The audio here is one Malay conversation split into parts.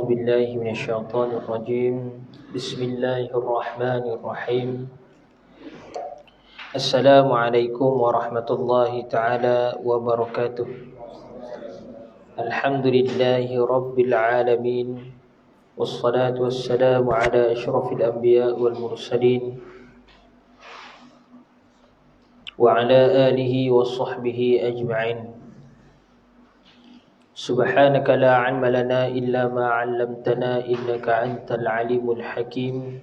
أعوذ بالله من الشيطان الرجيم بسم الله الرحمن الرحيم السلام عليكم ورحمة الله تعالى وبركاته الحمد لله رب العالمين والصلاة والسلام على أشرف الأنبياء والمرسلين وعلى آله وصحبه أجمعين سبحانك لا علم لنا إلا ما علمتنا إنك أنت العليم الحكيم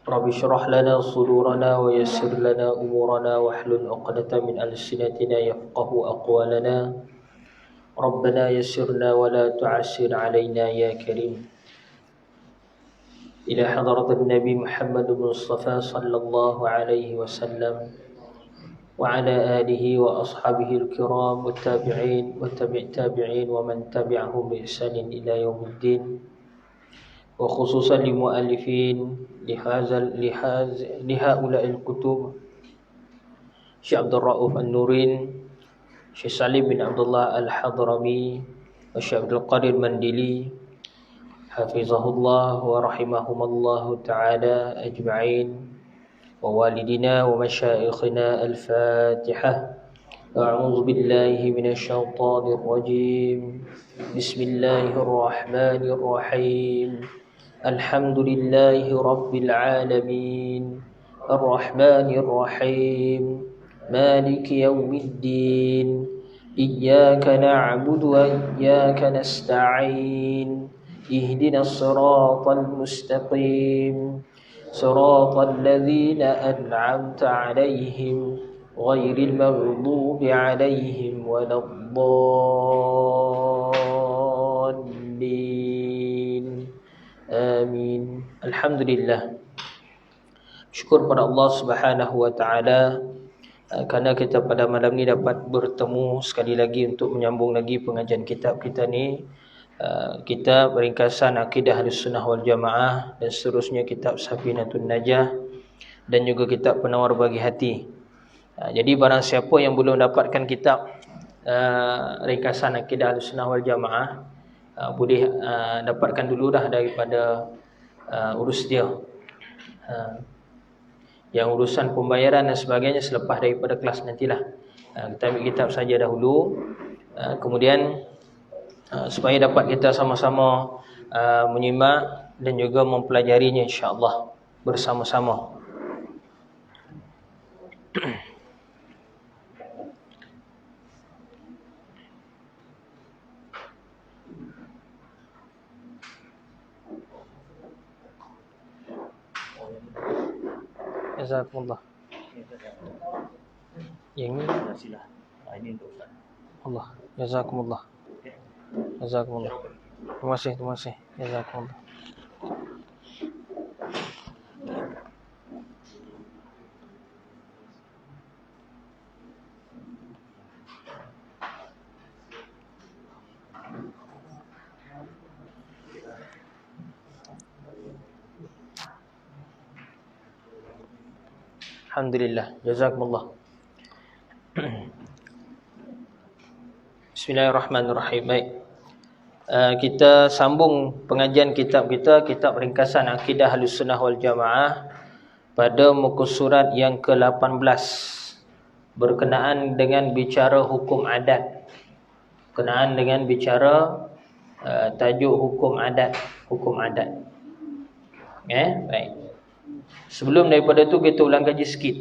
رب اشرح لنا صدورنا ويسر لنا أمورنا واحلل عقدة من ألسنتنا يفقه أقوالنا ربنا يسرنا ولا تعسر علينا يا كريم إلى حضرة النبي محمد المصطفى صلى الله عليه وسلم وعلى آله وأصحابه الكرام والتابعين والتابعين ومن تبعهم بإحسان إلى يوم الدين وخصوصا لمؤلفين لهؤلاء الكتب شيخ عبد الرؤوف النورين شيخ سالم بن عبد الله الحضرمي وشيخ عبد القادر المنديلي حفظه الله ورحمهم الله تعالى أجمعين ووالدنا ومشايخنا الفاتحة أعوذ بالله من الشيطان الرجيم بسم الله الرحمن الرحيم الحمد لله رب العالمين الرحمن الرحيم مالك يوم الدين إياك نعبد وإياك نستعين اهدنا الصراط المستقيم صراط الذين أنعمت عليهم غير المغضوب عليهم ولا الضالين آمين. Alhamdulillah, syukur pada Allah Subhanahu wa taala kerana kita pada malam ni dapat bertemu sekali lagi untuk menyambung lagi pengajian kitab kita ni, kitab ringkasan akidah Ahlussunnah wal Jamaah dan seterusnya kitab Safinatun Najah dan juga kitab Penawar Bagi Hati. Jadi barang siapa yang belum dapatkan kitab ringkasan akidah Ahlussunnah wal Jamaah, boleh dapatkan dulu dah daripada urus dia. Yang urusan pembayaran dan sebagainya selepas daripada kelas nantilah. Kita ambil kitab saja dahulu, kemudian supaya dapat kita sama-sama menyimak dan juga mempelajarinya insya-Allah bersama-sama. Jazakumullah. Yang ini silah. Ini untuk Ustaz. Allah. Jazakumullah. Jazakumullah. Terima kasih. Jazakumullah. Alhamdulillah. Jazakumullah. Bismillahirrahmanirrahim. Baik. Kita sambung pengajian kitab kita, kitab ringkasan akidah Ahlussunnah wal Jamaah pada muka surat yang ke-18 berkenaan dengan bicara hukum adat. Berkenaan dengan bicara tajuk hukum adat, baik. Sebelum daripada tu kita ulang kaji sikit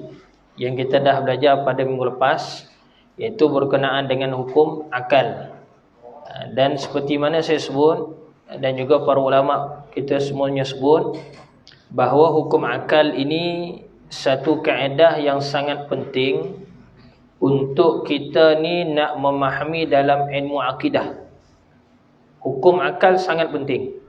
yang kita dah belajar pada minggu lepas, iaitu berkenaan dengan hukum akal. Dan seperti mana saya sebut dan juga para ulama kita semuanya sebut, bahawa hukum akal ini satu kaedah yang sangat penting untuk kita ni nak memahami dalam ilmu akidah. Hukum akal sangat penting.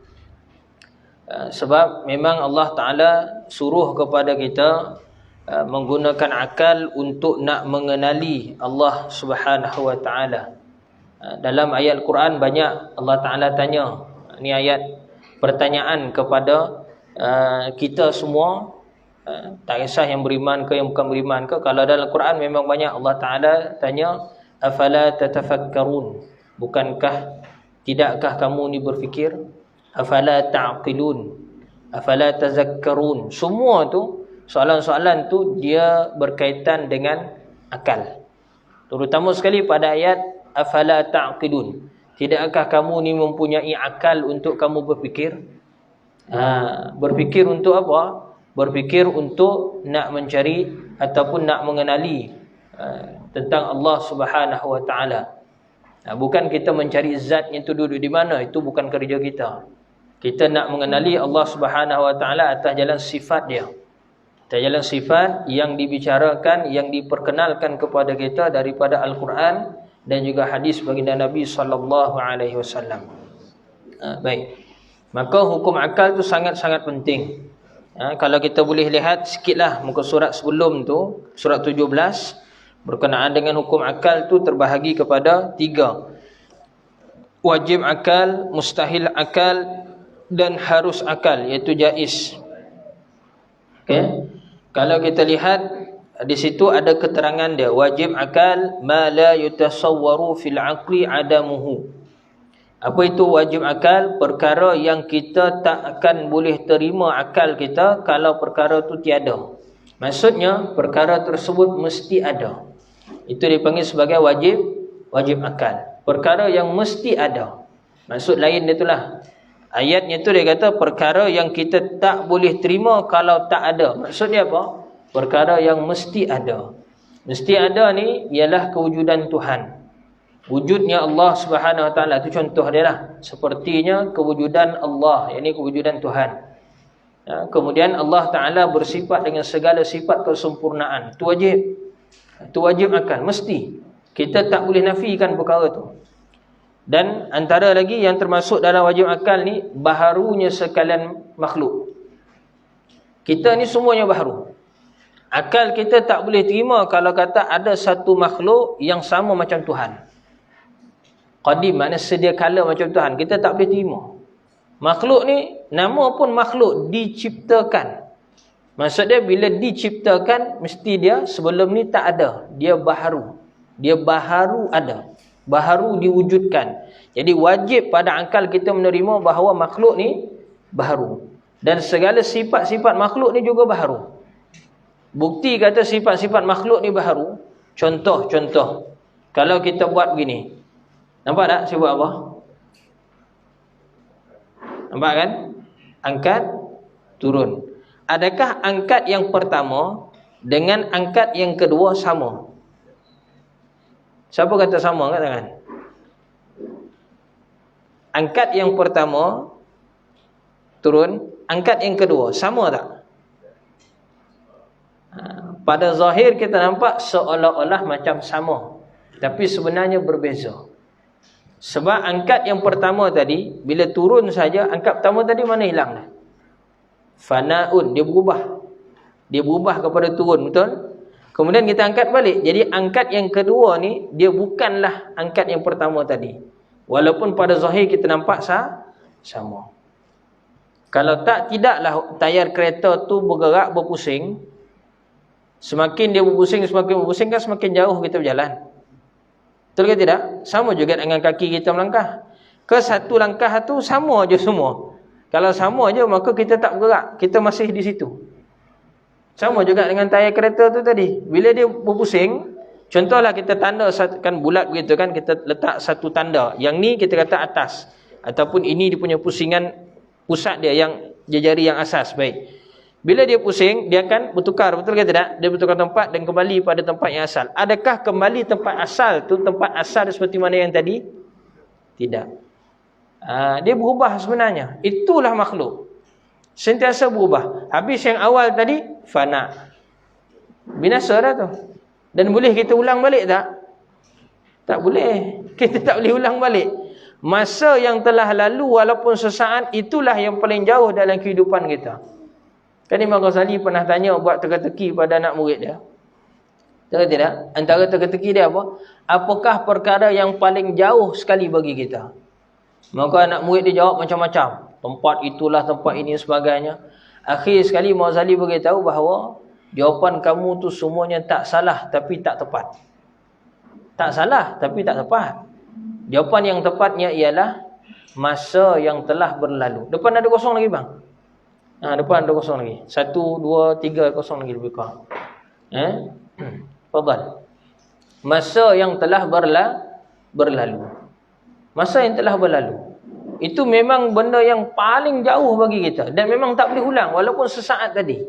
Sebab memang Allah Ta'ala suruh kepada kita menggunakan akal untuk nak mengenali Allah Subhanahu wa Ta'ala. Dalam ayat Quran banyak Allah Ta'ala tanya. Ini ayat pertanyaan kepada kita semua, tak kisah yang beriman ke yang bukan beriman ke. Kalau dalam Quran memang banyak Allah Ta'ala tanya, afala tatafakkarun, bukankah Tidakkah kamu ni berfikir? Afala ta'qilun, afala tazakkarun. Semua tu soalan-soalan tu dia berkaitan dengan akal. Terutama sekali pada ayat afala ta'qilun. Tidakkah kamu ni mempunyai akal untuk kamu berfikir? Berfikir untuk apa? Berfikir untuk nak mencari ataupun nak mengenali tentang Allah Subhanahu wa taala. Bukan kita mencari zat yang tu duduk di mana, itu bukan kerja kita. Kita nak mengenali Allah Subhanahu wa taala atas jalan sifat dia. Atas jalan sifat yang dibicarakan, yang diperkenalkan kepada kita daripada Al-Quran dan juga hadis baginda Nabi sallallahu alaihi wasallam. Baik. Maka hukum akal tu sangat-sangat penting. Kalau kita boleh lihat sikitlah muka surat sebelum tu, surat 17, berkenaan dengan hukum akal tu terbahagi kepada 3. Wajib akal, mustahil akal dan harus akal, iaitu jaiz. Okey. Kalau kita lihat di situ ada keterangan dia, wajib akal ma la yutasawwaru fil aqli adamuhu. Apa itu wajib akal? Perkara yang kita tak akan boleh terima akal kita kalau perkara itu tiada. Maksudnya perkara tersebut mesti ada. Itu dipanggil sebagai wajib akal. Perkara yang mesti ada. Maksud lain dia itulah. Ayatnya tu dia kata perkara yang kita tak boleh terima kalau tak ada. Maksudnya apa? Perkara yang mesti ada. Mesti ada ni ialah kewujudan Tuhan. Wujudnya Allah Subhanahu wa taala, itu contoh dia lah. Sepertinya kewujudan Allah, yakni kewujudan Tuhan. Kemudian Allah Taala bersifat dengan segala sifat kesempurnaan. Itu wajib. Itu wajib akal, mesti. Kita tak boleh nafikan perkara tu. Dan antara lagi yang termasuk dalam wajib akal ni, baharunya sekalian makhluk. Kita ni semuanya baharu. Akal kita tak boleh terima kalau kata ada satu makhluk yang sama macam Tuhan. Qadim, maknanya sedia kala macam Tuhan. Kita tak boleh terima. Makhluk ni, nama pun makhluk, diciptakan. Maksud dia bila diciptakan, mesti dia sebelum ni tak ada. Dia baharu. Dia baharu ada. Baharu diwujudkan. Jadi wajib pada akal kita menerima bahawa makhluk ni baharu. Dan segala sifat-sifat makhluk ni juga baharu. Bukti kata sifat-sifat makhluk ni baharu. Contoh-contoh. Kalau kita buat begini. Nampak tak saya buat apa? Nampak kan? Angkat, turun. Adakah angkat yang pertama dengan angkat yang kedua sama? Siapa kata sama? Angkat tangan. Angkat yang pertama, turun. Angkat yang kedua, sama tak? Pada zahir kita nampak seolah-olah macam sama. Tapi sebenarnya berbeza. Sebab angkat yang pertama tadi, bila turun saja, angkat pertama tadi mana hilang dah? Fana'un, dia berubah. Dia berubah kepada turun, betul? Kemudian kita angkat balik. Jadi angkat yang kedua ni, dia bukanlah angkat yang pertama tadi. Walaupun pada zahir kita nampak sama. Kalau tak, tidaklah tayar kereta tu bergerak, berpusing. Semakin dia berpusing kan semakin jauh kita berjalan. Betul ke tidak? Sama juga dengan kaki kita melangkah. Ke satu langkah tu sama je semua. Kalau sama je maka kita tak bergerak. Kita masih di situ. Sama juga dengan tayar kereta tu tadi. Bila dia berpusing, contohlah kita tanda kan bulat begitu kan, kita letak satu tanda. Yang ni kita kata atas. Ataupun ini dia punya pusingan pusat dia, yang jari yang asas. Baik. Bila dia pusing, dia akan bertukar, betul ke tidak? Dia bertukar tempat dan kembali pada tempat yang asal. Adakah kembali tempat asal tu tempat asal seperti mana yang tadi? Tidak. Dia berubah sebenarnya. Itulah makhluk. Sentiasa berubah. Habis yang awal tadi, fana. Binasa dah tu. Dan boleh kita ulang balik tak? Tak boleh. Kita tak boleh ulang balik. Masa yang telah lalu walaupun sesaat, itulah yang paling jauh dalam kehidupan kita. Kan Imam Ghazali pernah tanya buat teka-teki pada anak murid dia. Tahu tidak? Antara teka-teki dia apa? Apakah perkara yang paling jauh sekali bagi kita? Maka anak murid dia jawab macam-macam. Tempat itulah, tempat ini sebagainya. Akhir sekali Imam Ghazali beritahu bahawa jawapan kamu tu semuanya tak salah tapi tak tepat. Tak salah tapi tak tepat. Jawapan yang tepatnya ialah masa yang telah berlalu. Depan ada kosong lagi bang? Depan ada kosong lagi. 1, 2, 3 kosong lagi lebih kurang. Fadal. Masa yang telah berlalu. Masa yang telah berlalu. Itu memang benda yang paling jauh bagi kita. Dan memang tak boleh ulang. Walaupun sesaat tadi.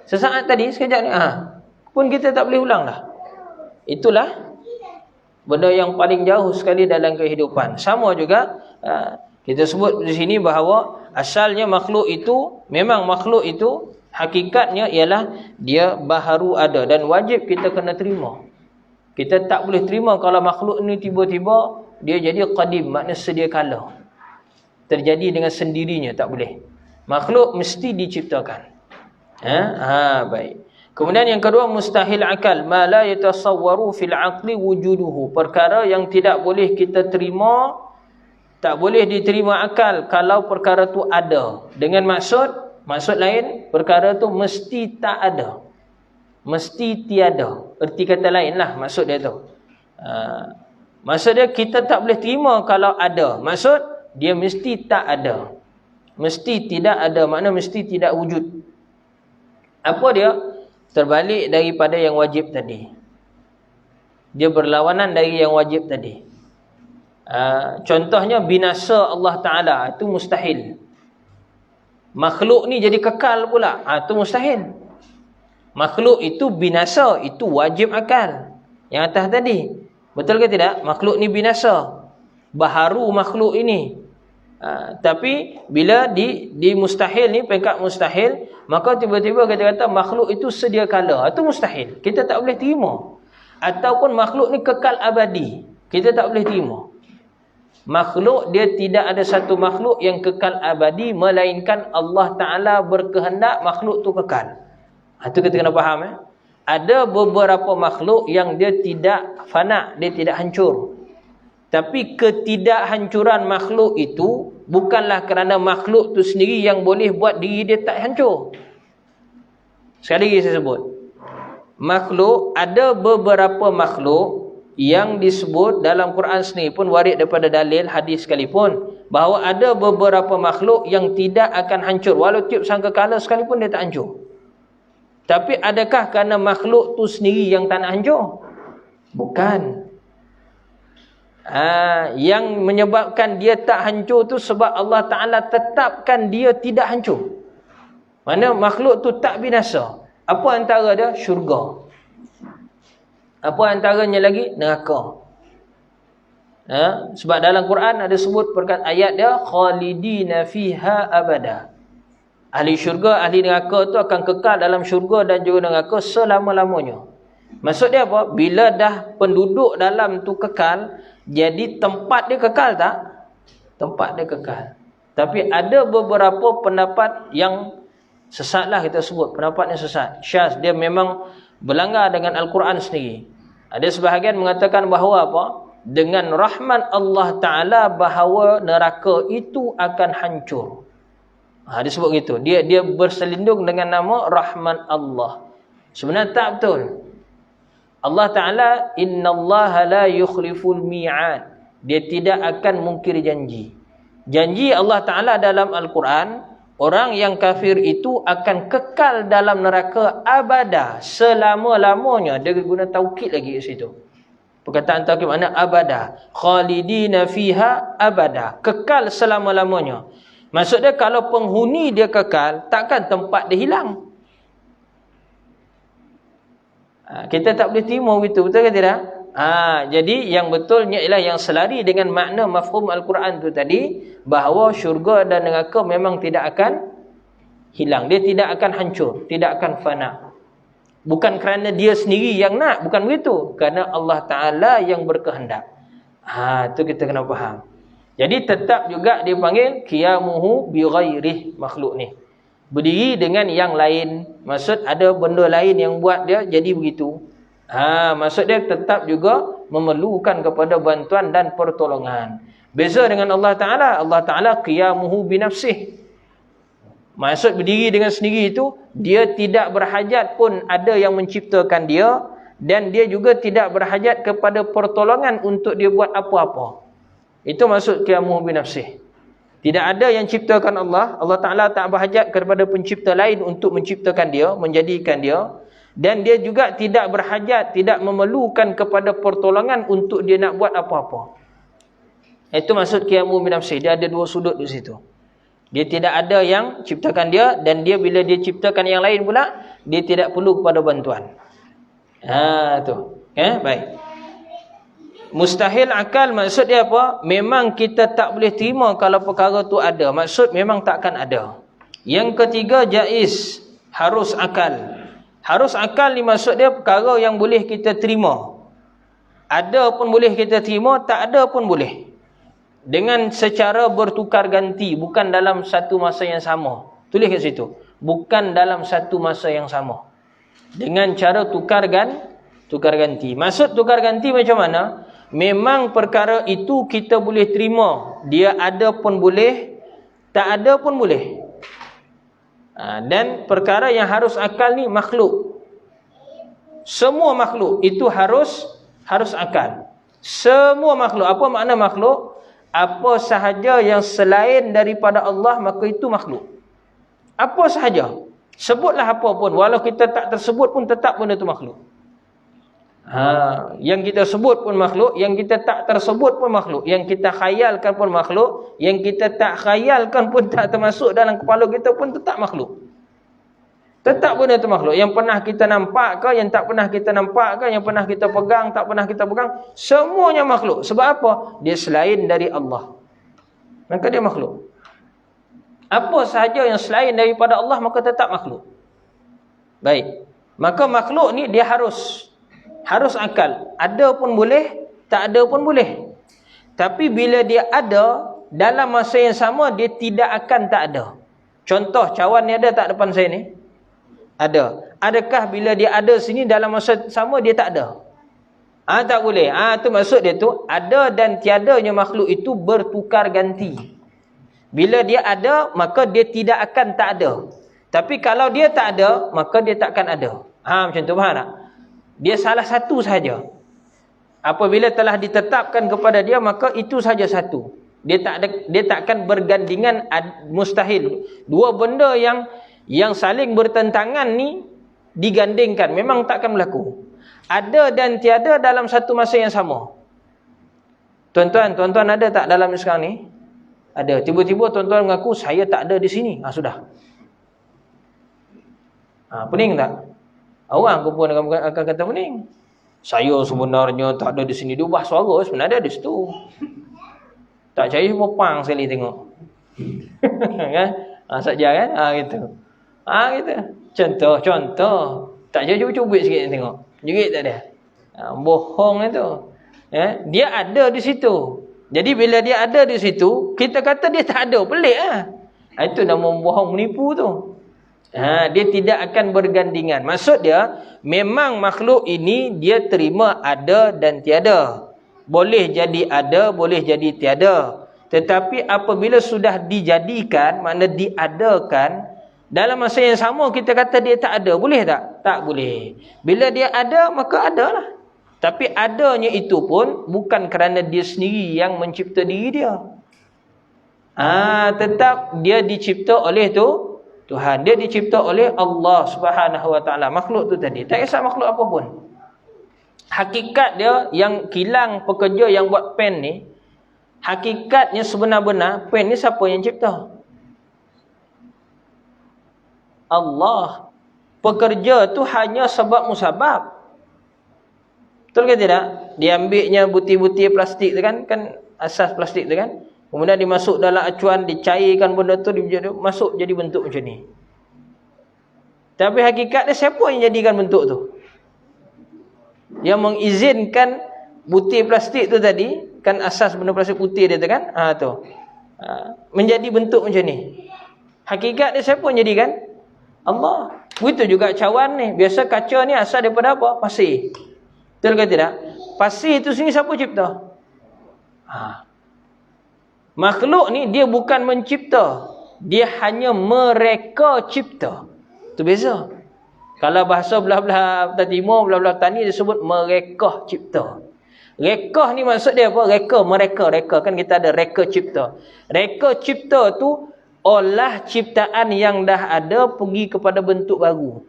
Sesaat tadi, sekejap ni. Pun kita tak boleh ulang dah. Itulah benda yang paling jauh sekali dalam kehidupan. Sama juga, kita sebut di sini bahawa asalnya makhluk itu, memang makhluk itu, hakikatnya ialah dia baharu ada. Dan wajib kita kena terima. Kita tak boleh terima kalau makhluk ni tiba-tiba dia jadi qadim, makna sedia kala. Terjadi dengan sendirinya, tak boleh. Makhluk mesti diciptakan. Baik. Kemudian yang kedua, mustahil akal, ma la yatasawwaru fil aqli wujuduhu. Perkara yang tidak boleh kita terima, tak boleh diterima akal kalau perkara tu ada. Dengan maksud lain, perkara tu mesti tak ada. Mesti tiada. Erti kata lain lah maksud dia tu. Maksud dia kita tak boleh terima kalau ada. Maksud dia mesti tak ada. Mesti tidak ada, makna mesti tidak wujud. Apa dia? Terbalik daripada yang wajib tadi. Dia berlawanan dari yang wajib tadi. Contohnya binasa Allah Ta'ala, itu mustahil. Makhluk ni jadi kekal pula, itu mustahil. Makhluk itu binasa, itu wajib akal. Yang atas tadi, betul ke tidak? Makhluk ni binasa, baharu makhluk ini. Tapi bila di mustahil ni, peringkat mustahil, maka tiba-tiba kita kata makhluk itu sedia kala, itu mustahil. Kita tak boleh terima. Ataupun makhluk ni kekal abadi, kita tak boleh terima. Makhluk, dia tidak ada satu makhluk yang kekal abadi, melainkan Allah Ta'ala berkehendak makhluk tu kekal. Itu kita kena faham. Ada beberapa makhluk yang dia tidak fana, dia tidak hancur. Tapi ketidakhancuran makhluk itu bukanlah kerana makhluk tu sendiri yang boleh buat diri dia tak hancur. Sekali lagi saya sebut. Makhluk, ada beberapa makhluk yang disebut dalam Quran sendiri pun warid daripada dalil hadis sekalipun, bahawa ada beberapa makhluk yang tidak akan hancur. Walau tiup sangkakala sekalipun dia tak hancur. Tapi adakah kerana makhluk tu sendiri yang tak nak hancur? Bukan. Yang menyebabkan dia tak hancur tu sebab Allah Ta'ala tetapkan dia tidak hancur. Mana makhluk tu tak binasa. Apa antara dia? Syurga. Apa antaranya lagi? Neraka. Sebab dalam Quran ada sebut perkataan ayat dia, khalidina fiha abada. Ahli syurga, ahli neraka tu akan kekal dalam syurga dan juga neraka selama-lamanya. Maksud dia apa? Bila dah penduduk dalam tu kekal, jadi tempat dia kekal tak? Tempat dia kekal. Tapi ada beberapa pendapat yang sesat lah kita sebut. Pendapatnya sesat. Syaz, dia memang berlanggar dengan Al-Quran sendiri. Ada sebahagian mengatakan bahawa apa? Dengan rahmat Allah Ta'ala bahawa neraka itu akan hancur. Dia sebut gitu. Dia berselindung dengan nama rahman Allah. Sebenarnya tak betul. Allah Ta'ala, innallaha la yukhliful mi'ad. Dia tidak akan mungkir janji. Janji Allah Ta'ala dalam Al-Quran, orang yang kafir itu akan kekal dalam neraka abada, selama-lamanya. Dia guna taukid lagi di situ. Perkataan taukid makna abada. Khalidina fiha abada. Kekal selama-lamanya. Maksudnya kalau penghuni dia kekal, takkan tempat dia hilang. Kita tak boleh terima begitu, betul ke tidak? Jadi yang betulnya ialah yang selari dengan makna mafhum Al-Quran tu tadi, bahawa syurga dan neraka memang tidak akan hilang. Dia tidak akan hancur, tidak akan fana. Bukan kerana dia sendiri yang nak, bukan begitu. Kerana Allah Ta'ala yang berkehendak. Itu kita kena faham. Jadi tetap juga dipanggil qiyamuhu bi ghairih, makhluk ni. Berdiri dengan yang lain. Maksud ada benda lain yang buat dia jadi begitu. Maksud dia tetap juga memerlukan kepada bantuan dan pertolongan. Beza dengan Allah Ta'ala. Allah Ta'ala qiyamuhu bi nafsih. Maksud berdiri dengan sendiri itu, dia tidak berhajat pun ada yang menciptakan dia, dan dia juga tidak berhajat kepada pertolongan untuk dia buat apa-apa. Itu maksud qiyamuhu binafsih. Tidak ada yang ciptakan Allah. Allah Ta'ala tak berhajat kepada pencipta lain untuk menciptakan dia, menjadikan dia. Dan dia juga tidak berhajat, tidak memerlukan kepada pertolongan untuk dia nak buat apa-apa. Itu maksud qiyamuhu binafsih. Dia ada dua sudut di situ. Dia tidak ada yang ciptakan dia, dan dia bila dia ciptakan yang lain pula, dia tidak perlu kepada bantuan. Tu. Baik. Mustahil akal maksud dia apa? Memang kita tak boleh terima kalau perkara tu ada. Maksud memang takkan ada. Yang ketiga, jaiz. Harus akal. Harus akal ni maksud dia perkara yang boleh kita terima. Ada pun boleh kita terima, tak ada pun boleh. Dengan secara bertukar ganti. Bukan dalam satu masa yang sama. Tulis kat situ. Bukan dalam satu masa yang sama. Dengan cara tukar ganti. Maksud tukar ganti macam mana? Memang perkara itu kita boleh terima. Dia ada pun boleh, tak ada pun boleh. Dan perkara yang harus akal ni makhluk. Semua makhluk itu harus akal. Semua makhluk. Apa makna makhluk? Apa sahaja yang selain daripada Allah, maka itu makhluk. Apa sahaja. Sebutlah apa pun. Walau kita tak tersebut pun, tetap benda itu makhluk. Yang kita sebut pun makhluk, yang kita tak tersebut pun makhluk, yang kita khayalkan pun makhluk, yang kita tak khayalkan pun tak termasuk dalam kepala kita pun tetap makhluk. Tetap benda itu makhluk. Yang pernah kita nampak ke, yang tak pernah kita nampak ke, yang pernah kita pegang, tak pernah kita pegang, semuanya makhluk. Sebab apa? Dia selain dari Allah, maka dia makhluk. Apa sahaja yang selain daripada Allah, maka tetap makhluk. Baik. Maka makhluk ni dia harus akal. Ada pun boleh, tak ada pun boleh. Tapi bila dia ada, dalam masa yang sama, dia tidak akan tak ada. Contoh, cawan ni ada tak depan saya ni? Ada. Adakah bila dia ada sini, dalam masa sama dia tak ada? Tak boleh. Tu maksud dia tu, ada dan tiadanya makhluk itu bertukar ganti. Bila dia ada, maka dia tidak akan tak ada. Tapi kalau dia tak ada, maka dia takkan ada. Macam tu, faham tak? Dia salah satu sahaja. Apabila telah ditetapkan kepada dia, maka itu saja satu. Dia takkan bergandingan, mustahil. Dua benda yang saling bertentangan ni digandingkan, memang takkan berlaku. Ada dan tiada dalam satu masa yang sama. Tuan-tuan ada tak dalam sekarang ni? Ada. Tiba-tiba tuan-tuan mengaku saya tak ada di sini. Sudah. Pening tak? Orang pun akan kata pening. Saya sebenarnya tak ada di sini. Dia ubah suara, sebenarnya ada di situ. Tak percaya semua pang sekali tengok. Kan? Saja kan? Gitu. Gitu. Contoh. Tak percaya cubit sikit tengok. Jerit tak ada. Bohong itu. Dia ada di situ. Jadi bila dia ada di situ, kita kata dia tak ada. Pelik lah. Itu nama bohong menipu tu. Dia tidak akan bergandingan. Maksud dia, memang makhluk ini dia terima ada dan tiada. Boleh jadi ada, boleh jadi tiada. Tetapi apabila sudah dijadikan, makna diadakan, dalam masa yang sama kita kata dia tak ada. Boleh tak? Tak boleh. Bila dia ada, maka adalah. Tapi adanya itu pun bukan kerana dia sendiri yang mencipta diri dia. Tetap dia dicipta oleh Tuhan. Dia dicipta oleh Allah Subhanahu Wa Taala. Makhluk tu tadi, tak kisah makhluk apa pun. Hakikat dia, yang kilang pekerja yang buat pen ni, hakikatnya sebenar-benar pen ni siapa yang cipta? Allah. Pekerja tu hanya sebab musabab. Betul ke tidak? Diambilnya butir-butir plastik tu kan asas plastik tu kan. Kemudian dimasuk dalam acuan, dicairkan benda tu, masuk jadi bentuk macam ni. Tapi hakikat dia, siapa yang jadikan bentuk tu? Yang mengizinkan butir plastik tu tadi, kan asas benda plastik putih dia tu kan? Menjadi bentuk macam ni. Hakikat dia siapa yang jadikan? Allah. Begitu juga cawan ni. Biasa kaca ni asal daripada apa? Pasir. Betul ke tidak? Pasir itu sini siapa cipta? Makhluk ni dia bukan mencipta. Dia hanya mereka cipta. Itu beza. Kalau bahasa belah-belah timur, belah-belah tani, dia sebut mereka cipta. Reka ni maksud dia apa? Reka kan kita ada reka cipta. Reka cipta tu olah ciptaan yang dah ada pergi kepada bentuk baru.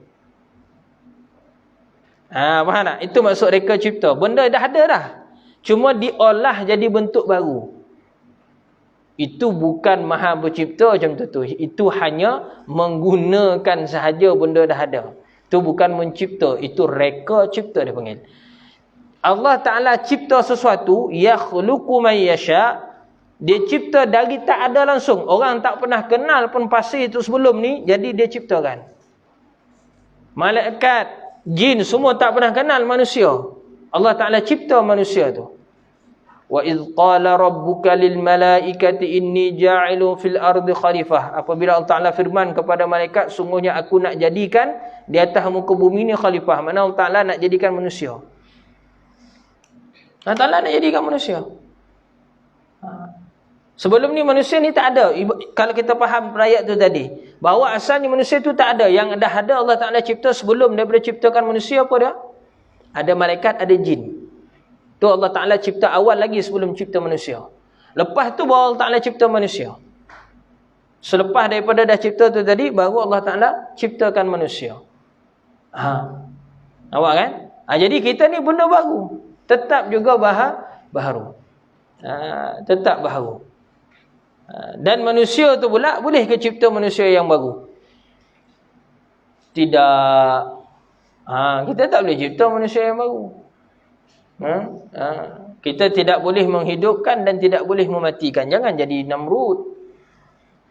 Faham tak? Itu maksud reka cipta. Benda dah ada dah, cuma diolah jadi bentuk baru. Itu bukan maha bercipta macam tu. Itu hanya menggunakan sahaja benda dah ada. Itu bukan mencipta, itu reka cipta dia panggil. Allah Ta'ala cipta sesuatu, yakhluqu man yasha'. Dia cipta dari tak ada langsung. Orang tak pernah kenal pun pasir itu sebelum ni, jadi dia ciptakan. Malaikat, jin semua tak pernah kenal manusia. Allah Ta'ala cipta manusia tu. Wa idh qala rabbuka lil malaikati inni ja'ilun fil ardi khalifah. Apabila Allah Ta'ala firman kepada malaikat, sungguhnya aku nak jadikan di atas muka bumi ni khalifah. Mana Allah Ta'ala nak jadikan manusia. Allah Ta'ala nak jadikan manusia. Sebelum ni manusia ni tak ada. Kalau kita faham ayat tu tadi, bahawa asalnya manusia tu tak ada. Yang dah ada Allah Ta'ala cipta sebelum daripada ciptakan manusia apa dia? Ada malaikat, ada jin. Tu Allah Ta'ala cipta awal lagi sebelum cipta manusia. Lepas tu baru Allah Ta'ala cipta manusia. Selepas daripada dah cipta tu tadi, baru Allah Ta'ala ciptakan manusia. Nampak kan? Jadi kita ni benda baru. Tetap juga baharu. Tetap baharu. Dan manusia tu pula boleh ke cipta manusia yang baru? Tidak. Kita tak boleh cipta manusia yang baru. Kita tidak boleh menghidupkan dan tidak boleh mematikan. Jangan jadi Namrud.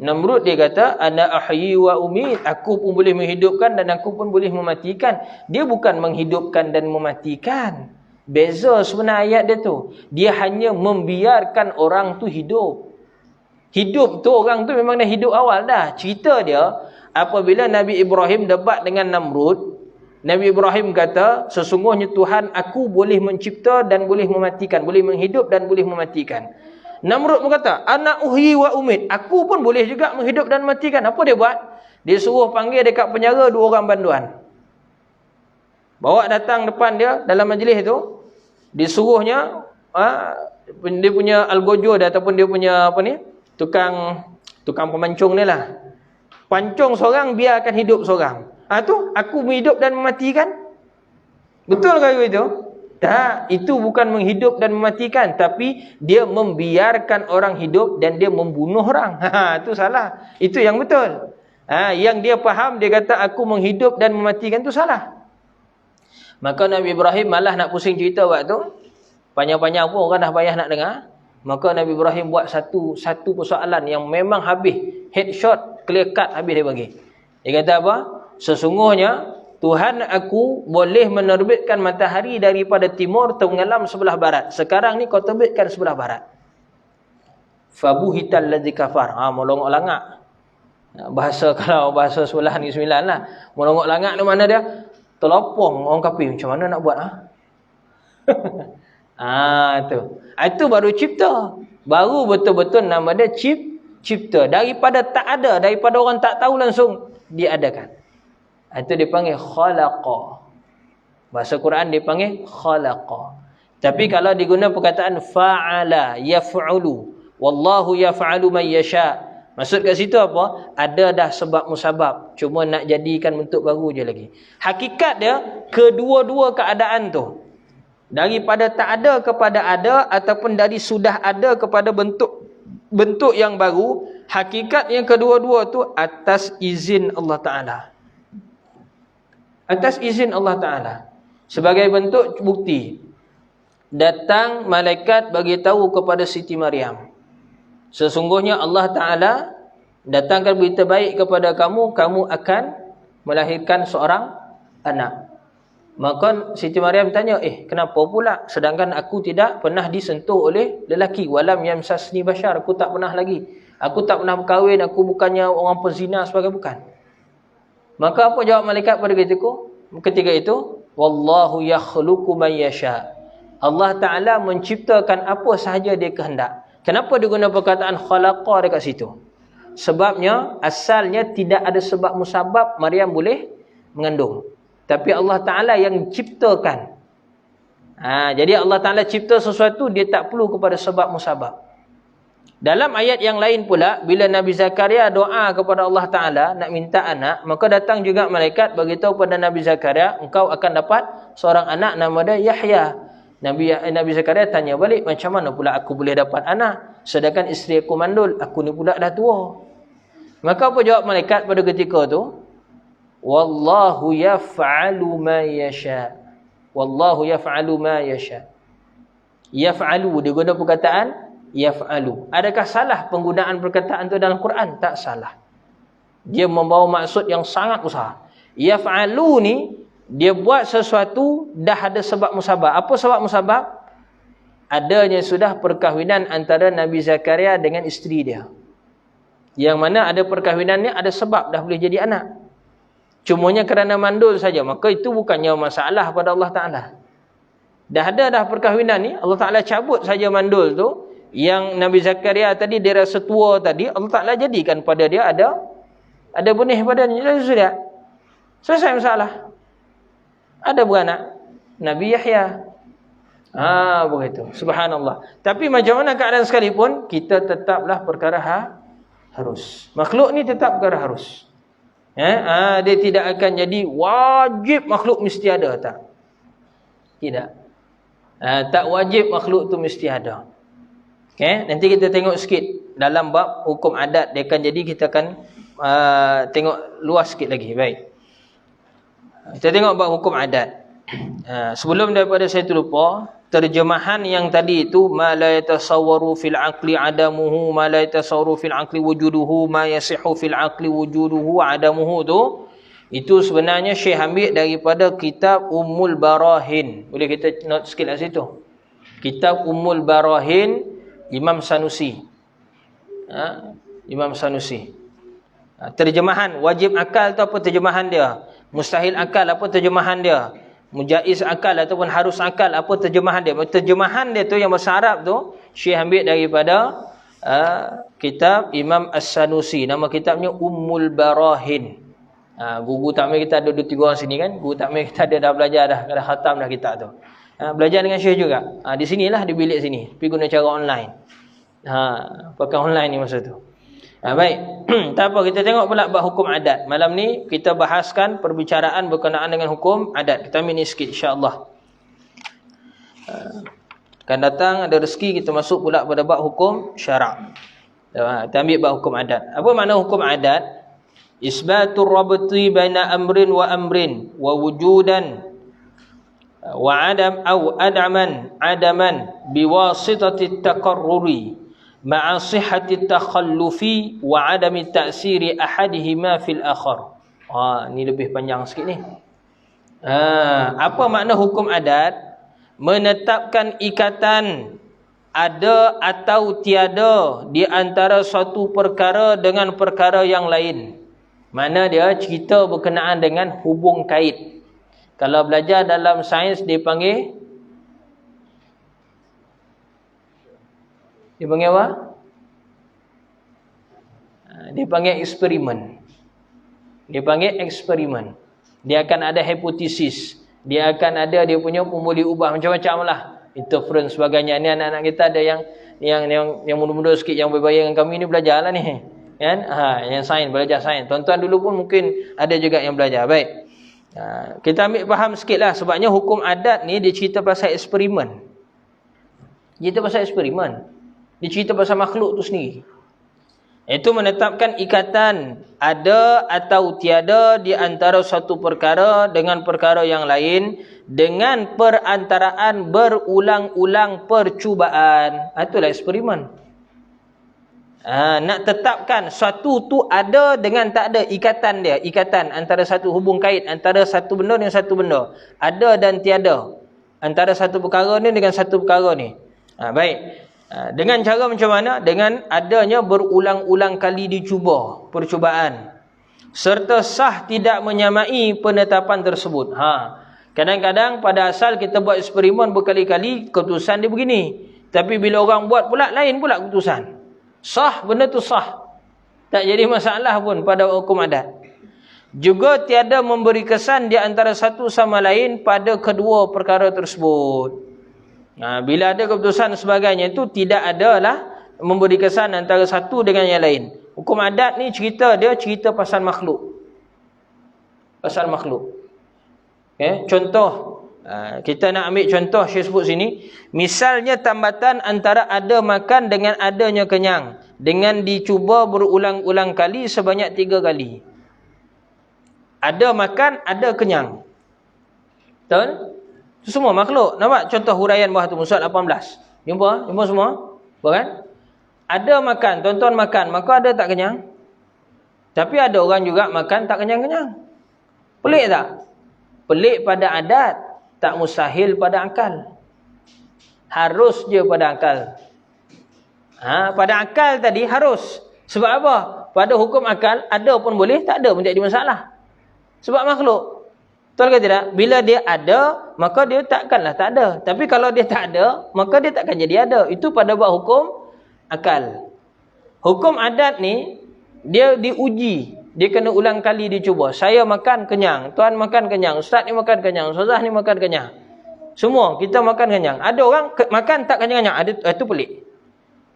Namrud dia kata, ana ahyi wa umit. Aku pun boleh menghidupkan dan aku pun boleh mematikan. Dia bukan menghidupkan dan mematikan. Beza sebenarnya ayat dia tu. Dia hanya membiarkan orang tu hidup. Hidup tu, orang tu memang dah hidup awal dah. Cerita dia, apabila Nabi Ibrahim debat dengan Namrud, Nabi Ibrahim kata, sesungguhnya Tuhan, aku boleh mencipta dan boleh mematikan. Boleh menghidup dan boleh mematikan. Namrud pun kata, ana uhyi wa umit. Aku pun boleh juga menghidup dan mematikan. Apa dia buat? Dia suruh panggil dekat penjara 2 orang banduan. Bawa datang depan dia dalam majlis tu, disuruhnya dia punya algojo dia, ataupun dia punya tukang pemancung ni lah. Pancung seorang, biarkan hidup seorang. Tu aku menghidup dan mematikan. Betul ke itu? Tak, itu bukan menghidup dan mematikan, tapi dia membiarkan orang hidup dan dia membunuh orang. Itu salah. Itu yang betul. Yang dia faham, dia kata aku menghidup dan mematikan, itu salah. Maka Nabi Ibrahim malah nak pusing cerita waktu. Panjang-panjang pun orang dah payah nak dengar. Maka Nabi Ibrahim buat satu persoalan yang memang habis. Headshot, clear cut, habis dia bagi. Dia kata apa? Sesungguhnya Tuhan aku boleh menerbitkan matahari daripada timur tenggelam sebelah barat. Sekarang ni kau terbitkan sebelah barat. Fabuhital ladzi kafar. Melongok-langak. Kalau bahasa sebelah ni 9 lah. Melongok-langak ni mana dia? Terlopong orang kafir. Macam mana nak buat? Itu baru cipta. Baru betul-betul nama dia cipta. Daripada tak ada, daripada orang tak tahu langsung, diadakan. Itu dipanggil khalaqa. Bahasa Quran dipanggil khalaqa. Tapi kalau diguna perkataan fa'ala, yaf'ulu, wallahu yaf'alu man yasha'. Maksud kat situ apa? Ada dah sebab musabab, cuma nak jadikan bentuk baru je lagi. Hakikat dia, kedua-dua keadaan tu, daripada tak ada kepada ada, ataupun dari sudah ada kepada bentuk yang baru, hakikat yang kedua-dua tu atas izin Allah Ta'ala. Atas izin Allah Ta'ala. Sebagai bentuk bukti, datang malaikat bagi tahu kepada Siti Maryam, sesungguhnya Allah Ta'ala datangkan berita baik kepada kamu, kamu akan melahirkan seorang anak. Maka Siti Maryam tanya, kenapa pula? Sedangkan aku tidak pernah disentuh oleh lelaki. Walam yamsasni bashar. Aku tak pernah lagi. Aku tak pernah berkahwin. Aku bukannya orang pezina sebagai bukan. Maka apa jawab malaikat pada ketika itu? Wallahu yakhluqu man yasha. Allah Ta'ala menciptakan apa sahaja dia kehendak. Kenapa dia guna perkataan khalaqa dekat situ? Sebabnya asalnya tidak ada sebab musabab Maryam boleh mengandung. Tapi Allah Ta'ala yang ciptakan. Jadi Allah Ta'ala cipta sesuatu, dia tak perlu kepada sebab musabab. Dalam ayat yang lain pula, bila Nabi Zakaria doa kepada Allah Ta'ala nak minta anak, maka datang juga malaikat beritahu pada Nabi Zakaria, engkau akan dapat seorang anak nama dia Yahya. Nabi Zakaria tanya balik, macam mana pula aku boleh dapat anak sedangkan isteri aku mandul, aku ni pula dah tua. Maka apa jawab malaikat pada ketika tu? Wallahu yaf'alu ma yasha. Wallahu yaf'alu ma yasha. Yaf'alu, dia guna perkataan yaf'alu. Adakah salah penggunaan perkataan tu dalam Quran? Tak salah. Dia membawa maksud yang sangat besar. Yaf'alu ni, dia buat sesuatu dah ada sebab musabab. Apa sebab musabab? Adanya sudah perkahwinan antara Nabi Zakaria dengan isteri dia. Yang mana ada perkahwinan ni ada sebab dah boleh jadi anak. Cumanya kerana mandul saja, maka itu bukannya masalah pada Allah Ta'ala. Dah ada dah perkahwinan ni, Allah Ta'ala cabut saja mandul tu. Yang Nabi Zakaria tadi dia rasa tua tadi, Allah Ta'ala jadikan pada dia ada benih padanya. Sudah selesai masalah. Ada beranak Nabi Yahya. Begitu. Subhanallah. Tapi macam mana keadaan sekalipun, kita tetaplah perkara harus. Makhluk ni tetap perkara harus. Dia tidak akan jadi wajib makhluk mesti ada, tak? Tidak. Tak wajib makhluk tu mesti ada. Nanti kita tengok sikit dalam bab hukum adat, dia akan jadi, kita akan tengok luas sikit lagi. Baik. Kita tengok bab hukum adat. Sebelum daripada saya terlupa, terjemahan yang tadi itu, ma la yatasawwaru fil aqli adamuhu, ma la yatasawwaru fil aqli wujuduhu, ma yasihu fil aqli wujuduhu adamuhu tu, itu sebenarnya Syekh ambil daripada kitab Ummul Barahin. Boleh kita note sikit kat situ. Kitab Ummul Barahin Imam Sanusi. Imam Sanusi. Terjemahan wajib akal tu apa terjemahan dia? Mustahil akal apa terjemahan dia? Mujaiz akal ataupun harus akal apa terjemahan dia? Terjemahan dia tu yang bahasa Arab tu Syekh ambil daripada kitab Imam As-Sanusi. Nama kitabnya Ummul Barahin. Guru takmir kita ada 2-3 orang sini kan. Guru takmir kita ada dah belajar dah khatam dah kitab tu. Belajar dengan Syekh juga. Di sinilah di bilik sini. Tapi guna cara online. Pakai online ni masa tu. Baik. Tak apa, kita tengok pula bab hukum adat. Malam ni kita bahaskan perbicaraan berkenaan dengan hukum adat. Kita ambil ni sikit insya-Allah. Akan datang ada rezeki kita masuk pula pada bab hukum syarak. Kita ambil bab hukum adat. Apa makna hukum adat? Isbatur rabti baina amrin wa wujudan wa adam au adaman biwasitati taqarruri ma'a sihhati takhallufi wa adami ta'siri ahadihima fil akhar. Ni lebih panjang sikit ni. Apa makna hukum adat? Menetapkan ikatan ada atau tiada di antara suatu perkara dengan perkara yang lain. Mana dia cerita berkenaan dengan hubung kait. Kalau belajar dalam sains dipanggil apa? Dipanggil eksperimen. Dia akan ada hipotesis. Dia akan ada dia punya boleh ubah macam-macam lah. Interference sebagainya. Ni anak-anak kita ada yang muda-muda sikit yang berbayar dengan kami ni belajar lah ni. Kan? Yang sains, belajar sains. Tuan-tuan dulu pun mungkin ada juga yang belajar. Baik. Kita ambil faham sikit lah. Sebabnya hukum adat ni dia cerita pasal eksperimen. Dia cerita pasal makhluk tu sendiri. Itu menetapkan ikatan ada atau tiada di antara suatu perkara dengan perkara yang lain dengan perantaraan berulang-ulang percubaan. Itulah eksperimen. Nak tetapkan suatu tu ada dengan tak ada ikatan dia. Ikatan antara satu hubung kait antara satu benda dengan satu benda. Ada dan tiada. Antara satu perkara ni dengan satu perkara ni. Baik. Dengan cara macam mana? Dengan adanya berulang-ulang kali dicuba, percubaan. Serta sah tidak menyamai penetapan tersebut. Kadang-kadang pada asal kita buat eksperimen berkali-kali, keputusan dia begini. Tapi bila orang buat pula, lain pula keputusan. Sah, benda tu sah. Tak jadi masalah pun pada hukum adat. Juga tiada memberi kesan di antara satu sama lain pada kedua perkara tersebut. Bila ada keputusan sebagainya itu tidak adalah memberi kesan antara satu dengan yang lain. Hukum adat ni cerita pasal makhluk. Pasal makhluk. Okay? Contoh, kita nak ambil contoh Syekh sebut sini. Misalnya tambatan antara ada makan dengan adanya kenyang, dengan dicuba berulang-ulang kali sebanyak 3 kali. Ada makan, ada kenyang. Betul? Itu semua makhluk. Nampak contoh huraian bawah tu, surat 18. Jumpa semua? Bukan? Ada makan, tuan-tuan makan, maka ada tak kenyang? Tapi ada orang juga makan tak kenyang-kenyang. Pelik tak? Pelik pada adat, tak mustahil pada akal. Harus je pada akal. Pada akal tadi harus. Sebab apa? Pada hukum akal, ada pun boleh, tak ada pun jadi masalah. Sebab makhluk. Betul ke tidak? Bila dia ada, maka dia takkanlah tak ada. Tapi kalau dia tak ada, maka dia takkan jadi ada. Itu pada bab hukum akal. Hukum adat ni, dia diuji. Dia kena ulang kali dicuba. Saya makan kenyang. Tuan makan kenyang. Ustaz ni makan kenyang. Ustazah ni makan kenyang. Semua kita makan kenyang. Ada orang makan tak kenyang-kenyang. Itu pelik.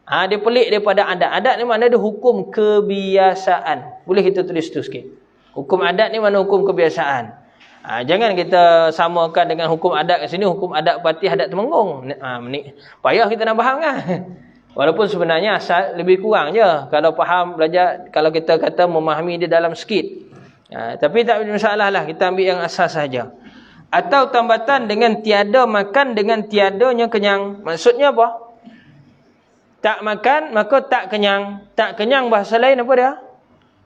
Dia pelik daripada adat. Adat ni makna dia hukum kebiasaan. Boleh kita tulis tu sikit. Hukum adat ni mana hukum kebiasaan. Jangan kita samakan dengan hukum adat kat sini, hukum adat Patih, adat Temenggung. Payah kita nak faham kan? Walaupun sebenarnya asal lebih kurang je. Kalau faham, belajar, kalau kita kata memahami dia dalam sikit. Tapi tak ada masalah lah, kita ambil yang asas saja. Atau tambatan dengan tiada makan dengan tiadanya kenyang. Maksudnya apa? Tak makan, maka tak kenyang. Tak kenyang bahasa lain apa dia?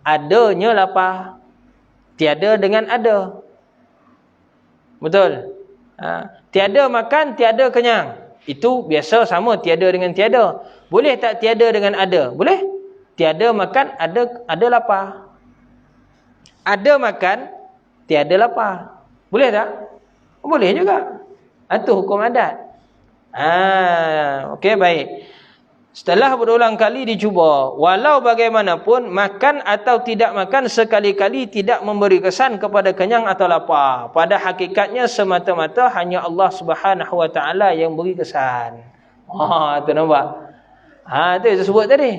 Adanya lapar. Tiada dengan ada. Betul? Tiada makan, tiada kenyang. Itu biasa sama tiada dengan tiada. Boleh tak tiada dengan ada? Boleh. Tiada makan, ada lapar. Ada makan, tiada lapar. Boleh tak? Boleh juga. Itu hukum adat. Okey, baik. Setelah berulang kali dicuba, walau bagaimanapun, makan atau tidak makan sekali-kali tidak memberi kesan kepada kenyang atau lapar. Pada hakikatnya semata-mata hanya Allah Subhanahu Wa Taala yang beri kesan. Tu nampak? Itu yang saya sebut tadi.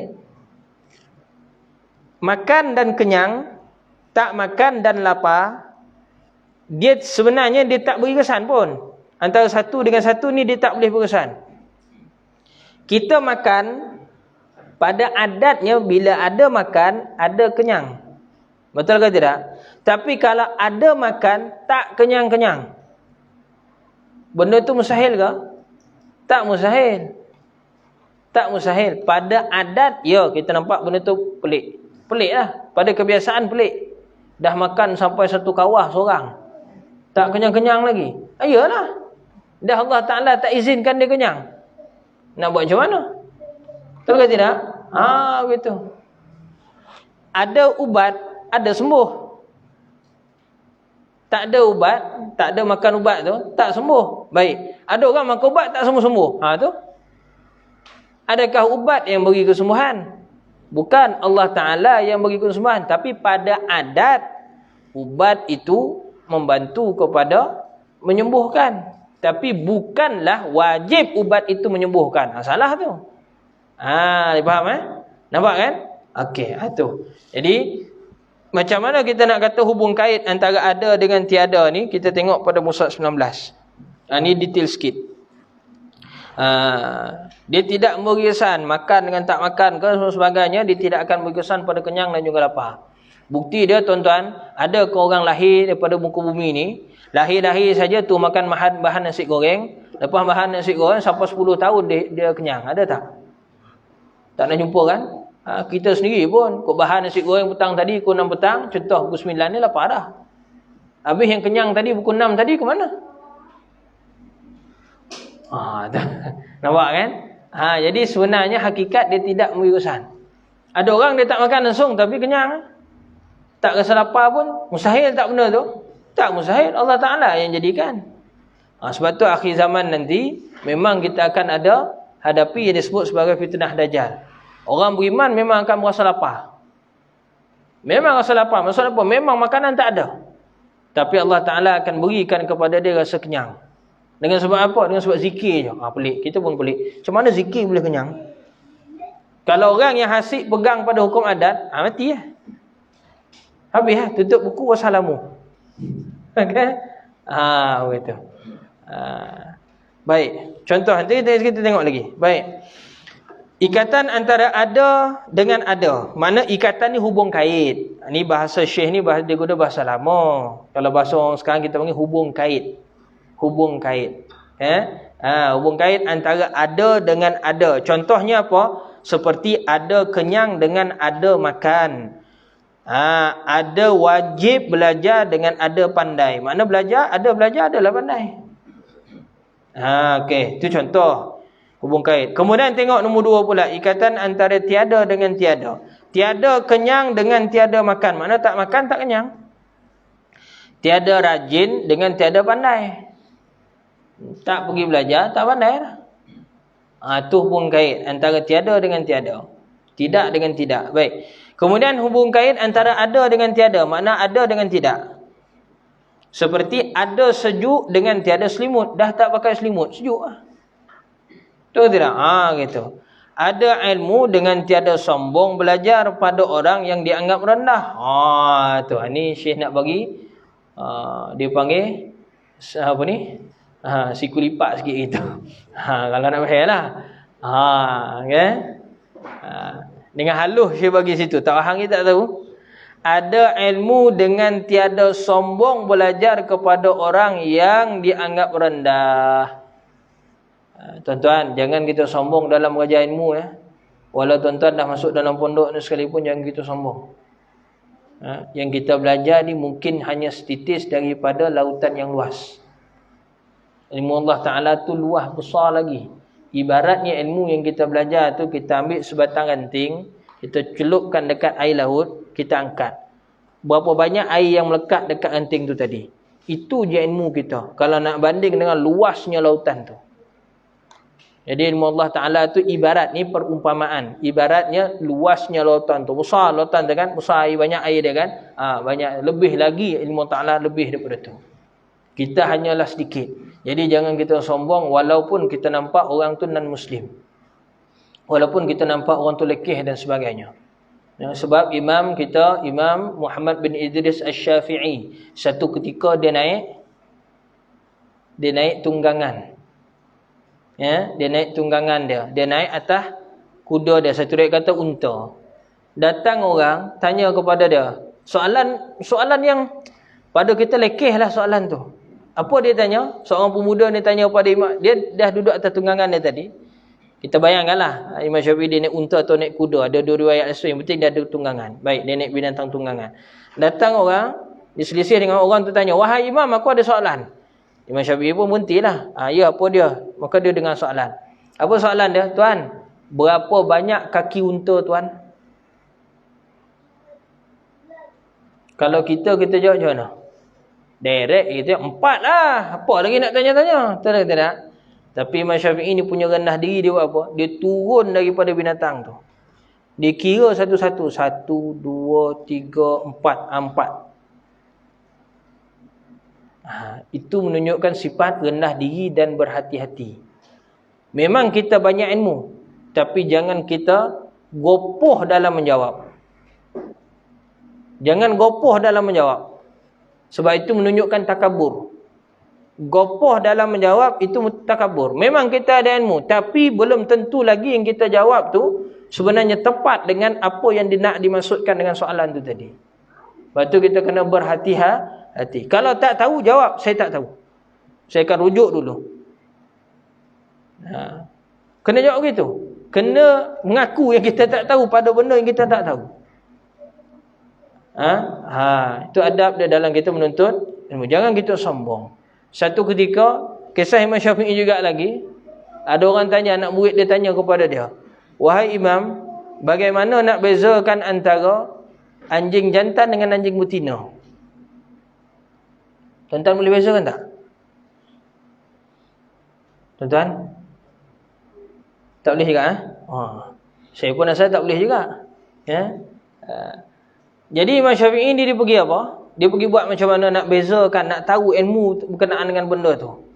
Makan dan kenyang, tak makan dan lapar, dia sebenarnya dia tak beri kesan pun. Antara satu dengan satu ni dia tak boleh berkesan. Kita makan, pada adatnya bila ada makan, ada kenyang. Betul ke tidak? Tapi kalau ada makan, tak kenyang-kenyang. Benda tu mustahil ke? Tak mustahil. Tak mustahil. Pada adat, ya kita nampak benda tu pelik. Pelik lah. Pada kebiasaan pelik. Dah makan sampai satu kawah seorang. Tak kenyang-kenyang lagi. Iyalah. Dah Allah Ta'ala tak izinkan dia kenyang. Nak buat macam mana? Betul ke tidak? Begitu. Ada ubat, ada sembuh. Tak ada ubat, tak ada makan ubat tu, tak sembuh. Baik. Ada orang makan ubat tak sembuh-sembuh. Tu. Adakah ubat yang beri kesembuhan? Bukan Allah Ta'ala yang beri kesembuhan. Tapi pada adat, ubat itu membantu kepada menyembuhkan. Tapi bukanlah wajib ubat itu menyembuhkan. Salah tu. Dia faham Nampak kan? Okey, tu. Jadi macam mana kita nak kata hubung kait antara ada dengan tiada ni? Kita tengok pada muka 19. Ni detail sikit. Dia tidak memberi kesan makan dengan tak makan ke sebagainya, dia tidak akan memberi kesan pada kenyang dan juga lapar. Bukti dia tuan-tuan, ada ke orang lahir daripada muka bumi ni, lahir-lahir saja tu makan bahan nasi goreng, lepas bahan nasi goreng sampai 10 tahun dia kenyang. Ada tak? Tak nak jumpa kan? Kita sendiri pun kok bahan nasi goreng petang tadi pukul 6 petang, contoh pukul 9 ni lapar dah. Habis yang kenyang tadi pukul 6 tadi ke mana? Nampak kan? Jadi sebenarnya hakikat dia tidak memberi kesan. Ada orang dia tak makan langsung tapi kenyang. Tak rasa lapar pun, mustahil tak benda tu? Tak mustahil, Allah Ta'ala yang jadikan. Sebab tu akhir zaman nanti memang kita akan ada hadapi yang disebut sebagai fitnah Dajjal. Orang beriman memang akan merasa lapar. Memang rasa lapar. Maksud apa? Memang makanan tak ada. Tapi Allah Ta'ala akan berikan kepada dia rasa kenyang. Dengan sebab apa? Dengan sebab zikir je. Pelik. Kita pun pelik. Macam mana zikir boleh kenyang? Kalau orang yang hasik pegang pada hukum adat, mati lah. Habis lah. Tutup buku, wassalamu. Okay? Begitu. Baik. Contoh nanti kita tengok lagi. Baik. Ikatan antara ada dengan ada. Mana ikatan ni hubung kait. Ni bahasa Syekh ni dia guna bahasa lama. Kalau bahasa orang sekarang kita panggil hubung kait. Hubung kait. Hubung kait antara ada dengan ada. Contohnya apa? Seperti ada kenyang dengan ada makan. Ada wajib belajar dengan ada pandai. Mana belajar? Ada belajar, adalah pandai. Okey, itu contoh hubung kait. Kemudian tengok nombor 2 pula, ikatan antara tiada dengan tiada. Tiada kenyang dengan tiada makan. Mana tak makan tak kenyang. Tiada rajin dengan tiada pandai. Tak pergi belajar tak pandai lah. Itu hubung kait antara tiada dengan tiada. Tidak dengan tidak. Baik. Kemudian hubung kait antara ada dengan tiada. Makna ada dengan tidak. Seperti ada sejuk dengan tiada selimut. Dah tak pakai selimut, sejuk lah. Tahu tidak? Gitu. Ada ilmu dengan tiada sombong, belajar pada orang yang dianggap rendah. Tu. Ini Syekh nak bagi dia panggil apa ni? Siku lipat sikit gitu. Kalau nak faham lah. Okay? Dengan halus Syekh bagi situ. Tak faham kita tak tahu. Ada ilmu dengan tiada sombong, belajar kepada orang yang dianggap rendah. Tuan-tuan, jangan kita sombong dalam mengajar ilmu ya. Walau tuan-tuan dah masuk dalam pondok ni sekalipun, jangan kita sombong. Yang kita belajar ni mungkin hanya setitis daripada lautan yang luas. Ilmu Allah Ta'ala tu luas besar lagi. Ibaratnya ilmu yang kita belajar tu, kita ambil sebatang ranting, kita celupkan dekat air laut, kita angkat. Berapa banyak air yang melekat dekat ranting tu tadi. Itu je ilmu kita. Kalau nak banding dengan luasnya lautan tu. Jadi ilmu Allah Ta'ala tu ibarat, ni perumpamaan. Ibaratnya luasnya lautan tu. Besar lautan tu kan, besar air, banyak air dia kan. Banyak, lebih lagi ilmu Ta'ala lebih daripada tu. Kita hanyalah sedikit. Jadi jangan kita sombong walaupun kita nampak orang tu non-Muslim. Walaupun kita nampak orang tu lekeh dan sebagainya. Sebab imam kita, Imam Muhammad bin Idris Asy-Syafi'i, satu ketika dia naik tunggangan. Dia naik tunggangan dia. Dia naik atas kuda dia. Satu riwayat kata unta. Datang orang tanya kepada dia. Soalan yang pada kita lekeh lah soalan tu. Apa dia tanya? Seorang pemuda ni tanya kepada imam. Dia dah duduk atas tunggangan dia tadi. Kita bayangkanlah Imam Syafi'i dia naik unta atau naik kuda. Ada dua riwayat asal. Yang penting dia ada tunggangan. Baik, dia naik binatang tunggangan. Datang orang, diselisih dengan orang tu tanya, "Wahai imam, aku ada soalan." Imam Syafi'i pun berhentilah. Ya, apa dia? Maka dia dengar soalan. Apa soalan dia? "Tuan, berapa banyak kaki unta tuan?" Kalau kita jawab macam mana? Direct kita 4 lah. Apa lagi nak tanya-tanya? Tak. Tapi Imam Syafi'i ni punya rendah diri, dia buat apa? Dia turun daripada binatang tu. Dia kira satu-satu. 1, 2, 3, 4. Itu menunjukkan sifat rendah diri dan berhati-hati. Memang kita banyak ilmu, tapi jangan kita gopoh dalam menjawab. Jangan gopoh dalam menjawab. Sebab itu menunjukkan takabur. Gopoh dalam menjawab itu takabur. Memang kita ada ilmu, tapi belum tentu lagi yang kita jawab tu sebenarnya tepat dengan apa yang nak dimaksudkan dengan soalan tu tadi. Lepas tu kita kena berhati-hati. Kalau tak tahu, jawab, saya tak tahu. Saya akan rujuk dulu. Kena jawab gitu. Kena mengaku yang kita tak tahu pada benda yang kita tak tahu. Itu adab dia dalam kita menuntut ilmu. Jangan kita sombong. Satu ketika, kisah Imam Syafi'i juga lagi, ada orang tanya, anak murid dia tanya kepada dia, "Wahai imam, bagaimana nak bezakan antara anjing jantan dengan anjing betina?" Tuan-tuan boleh bezakan tak? Tuan-tuan? Tak boleh juga? Saya pun rasa tak boleh juga. Jadi Imam Syafi'i ni dia pergi apa? Dia pergi buat macam mana nak bezakan, nak tahu ilmu berkenaan dengan benda tu.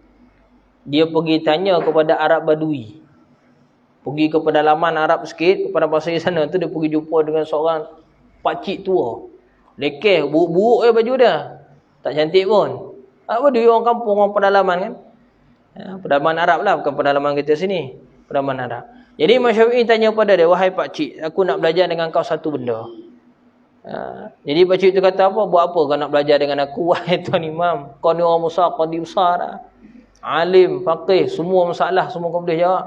Dia pergi tanya kepada Arab Badui. Pergi ke pedalaman Arab sikit, kepada pasir sana tu dia pergi jumpa dengan seorang pakcik tua. Lekeh, buruk-buruk baju dia. Tak cantik pun. Apa dia orang kampung, orang pedalaman kan? Pedalaman Arab lah, bukan pedalaman kita sini. Pedalaman Arab. Jadi Imam Syafi'i tanya pada dia, wahai pakcik, aku nak belajar dengan kau satu benda. Jadi pakcik tu kata apa? Buat apa kau nak belajar dengan aku? Wahai Tuan Imam, kau ni orang besar, qadi besar dah. Alim, faqih, semua masalah semua kau boleh jawab.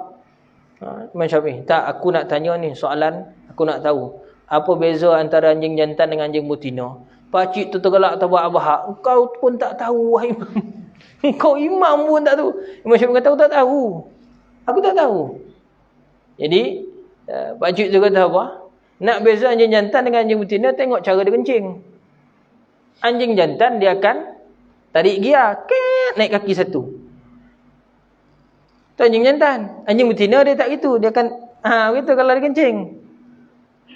Imam Syafi'i, tak, aku nak tanya ni soalan, aku nak tahu apa beza antara anjing jantan dengan anjing betina. Pakcik tu tergelak terbahak-bahak. Engkau pun tak tahu, wahai Imam. Engkau imam pun tak tahu. Imam Syafi'i kata, aku tak tahu. Aku tak tahu. Jadi pakcik tu kata apa? Nak beza anjing jantan dengan anjing betina, tengok cara dia kencing. Anjing jantan dia akan tarik gear, naik kaki satu. Tu anjing jantan. Anjing betina dia tak gitu, dia akan begitu kalau dia kencing.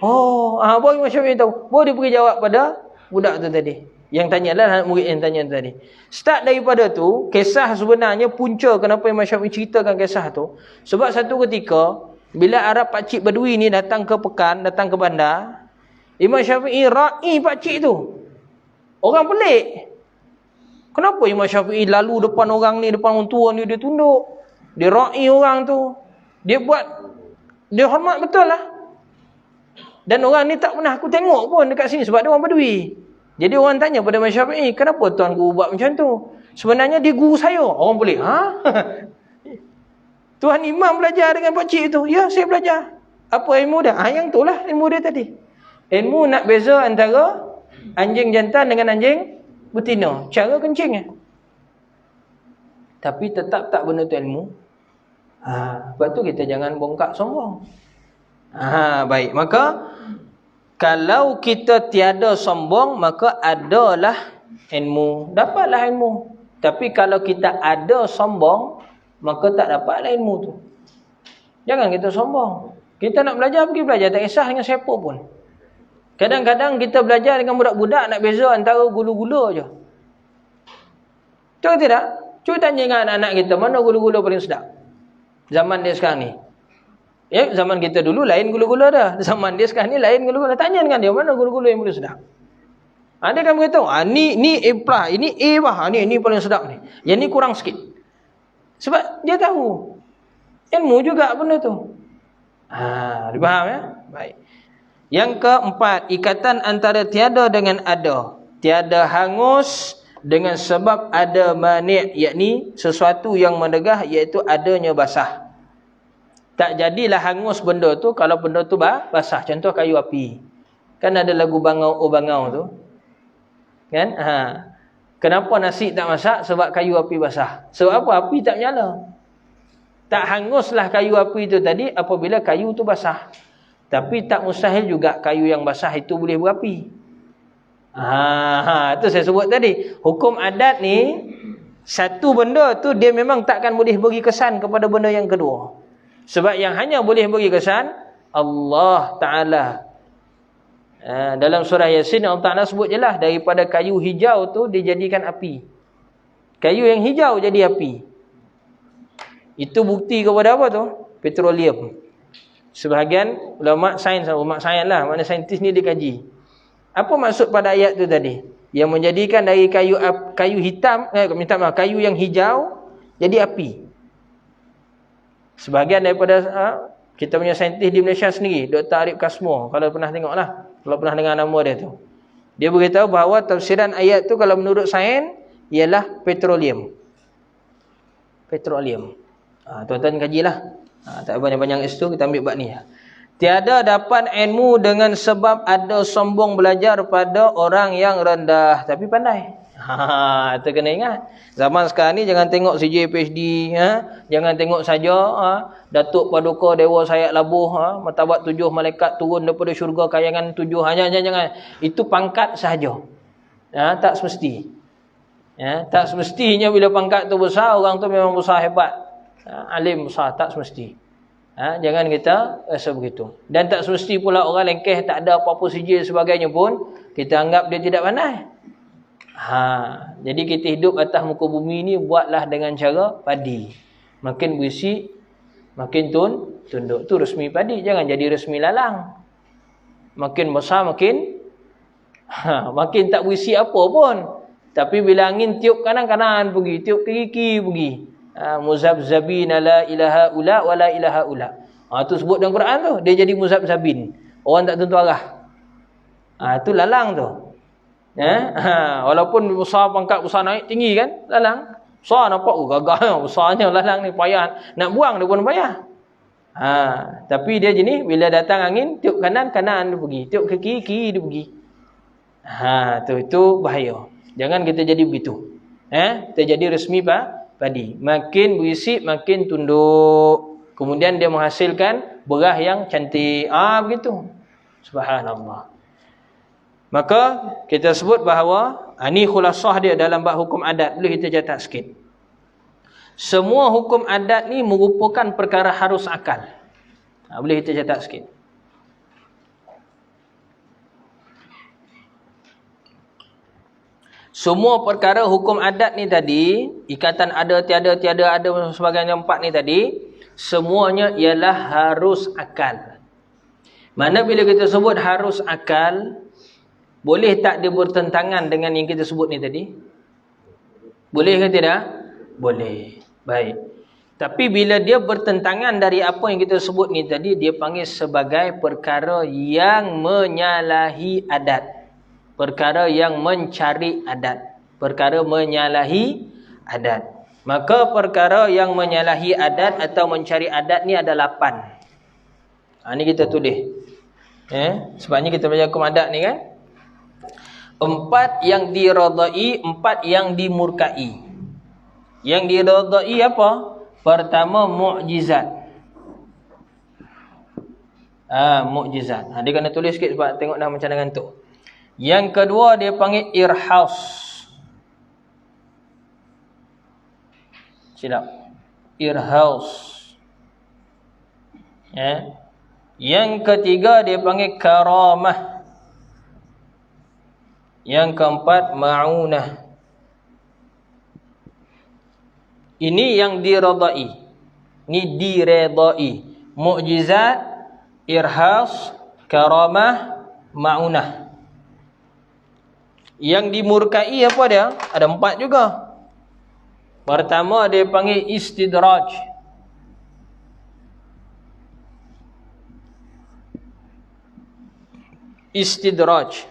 Baru Imam Syafi'i tahu. Baru dia pergi jawab pada budak tu tadi. Yang tanya lah, anak murid yang tanya tadi. Start daripada tu, kisah sebenarnya punca kenapa Imam Syafi'i ceritakan kisah tu. Sebab satu ketika, bila Arab pakcik Badui ni datang ke Pekan, datang ke bandar, Imam Syafi'i ra'i pakcik tu. Orang pelik. Kenapa Imam Syafi'i lalu depan orang ni, depan orang tua ni, dia tunduk. Dia ra'i orang tu. Dia hormat betul lah. Dan orang ni tak pernah aku tengok pun dekat sini sebab dia orang Badui. Jadi orang tanya pada Imam Syafi'i, kenapa tuan guru buat macam tu? Sebenarnya dia guru saya. Orang boleh, Tuan Imam belajar dengan pakcik tu. Ya, saya belajar. Apa ilmu dia? Yang tu lah ilmu dia tadi. Ilmu nak beza antara anjing jantan dengan anjing betina. Cara kencingnya. Tapi tetap tak benda tu ilmu. Sebab tu kita jangan bongkak sombong. Baik. Maka kalau kita tiada sombong, maka adalah ilmu. Dapatlah ilmu. Tapi kalau kita ada sombong, maka tak dapatlah ilmu tu. Jangan kita sombong. Kita nak belajar, pergi belajar. Tak kisah dengan siapa pun. Kadang-kadang kita belajar dengan budak-budak, nak beza antara gula-gula je. Cuba tidak? Cuba tanya dengan anak-anak kita, mana gula-gula paling sedap? Zaman dia sekarang ni. Ya, zaman kita dulu lain gula-gula dah. Zaman dia sekarang ni lain gula-gula. Tanya dengan dia, mana gula-gula yang paling sedap? Dia kan beritahu, ni A+, ini A bah, ni paling sedap ni. Yang ni kurang sikit. Sebab dia tahu. Ilmu juga benda tu. Dipaham ya? Baik. Yang keempat, ikatan antara tiada dengan ada. Tiada hangus dengan sebab ada mani', yakni sesuatu yang menegah, iaitu adanya basah. Tak jadilah hangus benda tu kalau benda tu basah. Contoh kayu api. Kan ada lagu Bangau oh Bangau tu. Kan? Kenapa nasi tak masak? Sebab kayu api basah. Sebab apa? Api tak menyala. Tak hanguslah kayu api itu tadi apabila kayu tu basah. Tapi tak mustahil juga kayu yang basah itu boleh berapi. Itu saya sebut tadi. Hukum adat ni, satu benda tu dia memang takkan boleh beri kesan kepada benda yang kedua. Sebab yang hanya boleh beri kesan Allah Ta'ala. Dalam surah Yasin Allah Ta'ala sebut je lah, daripada kayu hijau tu dijadikan api. Kayu yang hijau jadi api. Itu bukti kepada apa tu? Petroleum. Sebahagian ulama sains lah, mana saintis ni dia kaji. Apa maksud pada ayat tu tadi? Yang menjadikan dari kayu hitam, kayu yang hijau jadi api. Sebahagian daripada kita punya saintis di Malaysia sendiri, Dr. Arif Kasmo, kalau pernah tengok lah, kalau pernah dengar nama dia tu. Dia beritahu bahawa tafsiran ayat tu kalau menurut sains ialah petroleum. Petroleum. Tuan-tuan kajilah. Tak banyak-banyak itu, kita ambil bab ni. Tiada dapat ilmu dengan sebab ada sombong belajar pada orang yang rendah tapi pandai. Itu kena ingat. Zaman sekarang ni jangan tengok CJ PhD, jangan tengok saja Datuk Paduka Dewa Sayat Labuh, martabat 7 malaikat turun daripada syurga kayangan 7. Jangan. Itu pangkat sahaja. Tak semesti. Tak semestinya bila pangkat tu besar, orang tu memang besar hebat. Alim besar, tak semesti. Jangan kita rasa begitu. Dan tak semesti pula orang lengkeh tak ada apa-apa CJ sebagainya pun kita anggap dia tidak pandai. Jadi kita hidup atas muka bumi ni buatlah dengan cara padi. Makin berisik, makin tunduk. Tu resmi padi, jangan jadi resmi lalang. Makin besar makin makin tak berisik apa pun. Tapi bila angin tiup kanan-kanan pergi, tiup kiri-kiri pergi. Muzabzabina la ilaha ula wa la ilaha ula. Tu sebut dalam Quran tu, dia jadi muzabzabin. Orang tak tentu arah. Tu lalang tu. Walaupun besar pangkat, besar naik tinggi kan, lalang. Besar nampak gagah besarnya lalang ni, payah. Nak buang dia pun payah. Tapi dia jenis bila datang angin, tiup kanan-kanan dia pergi, tiup ke kiri-kiri dia pergi. Itu bahaya. Jangan kita jadi begitu. Kita jadi resmi padi. Makin berisik, makin tunduk. Kemudian dia menghasilkan berah yang cantik. Begitu. Subhanallah. Maka kita sebut bahawa ini khulasah dia dalam bab hukum adat. Boleh kita catat sikit. Semua hukum adat ni merupakan perkara harus akal. Boleh kita catat sikit. Semua perkara hukum adat ni tadi, ikatan ada, tiada, tiada ada, sebagainya empat ni tadi, semuanya ialah harus akal. Mana bila kita sebut harus akal, boleh tak dia bertentangan dengan yang kita sebut ni tadi? Boleh ke tidak? Boleh. Baik. Tapi bila dia bertentangan dari apa yang kita sebut ni tadi, dia panggil sebagai perkara yang menyalahi adat. Perkara yang mencari adat. Perkara menyalahi adat. Maka perkara yang menyalahi adat atau mencari adat ni ada 8. Ni kita tulis. Sebabnya kita belajar hukum adat ni kan. 4 yang diradai, 4 yang dimurkai. Yang diradai apa? Pertama, mukjizat. Mukjizat. Dia kena tulis sikit sebab tengok dah macam dah ngantuk. Yang kedua dia panggil irhaus. Silap. Irhaus. Yang ketiga dia panggil karamah. Yang keempat ma'unah. Ini yang diredai. Ini diredai. Mukjizat, irhaus, karamah, ma'unah. Yang dimurkai apa dia? Ada 4 juga. Pertama dia panggil istidraj. Istidraj.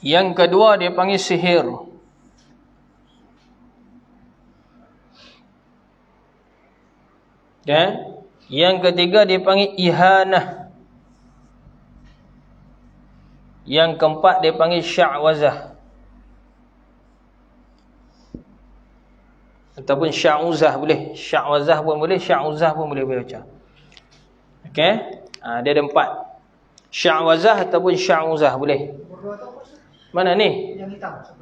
Yang kedua dia panggil sihir. Yang ketiga dia panggil ihanah. Yang keempat dia panggil sya'wazah. Ataupun sya'uzah boleh. Sya'wazah pun boleh, sya'uzah pun boleh baca. Okey? Dia ada 4. Sya'wazah ataupun sya'uzah boleh. Mana ni?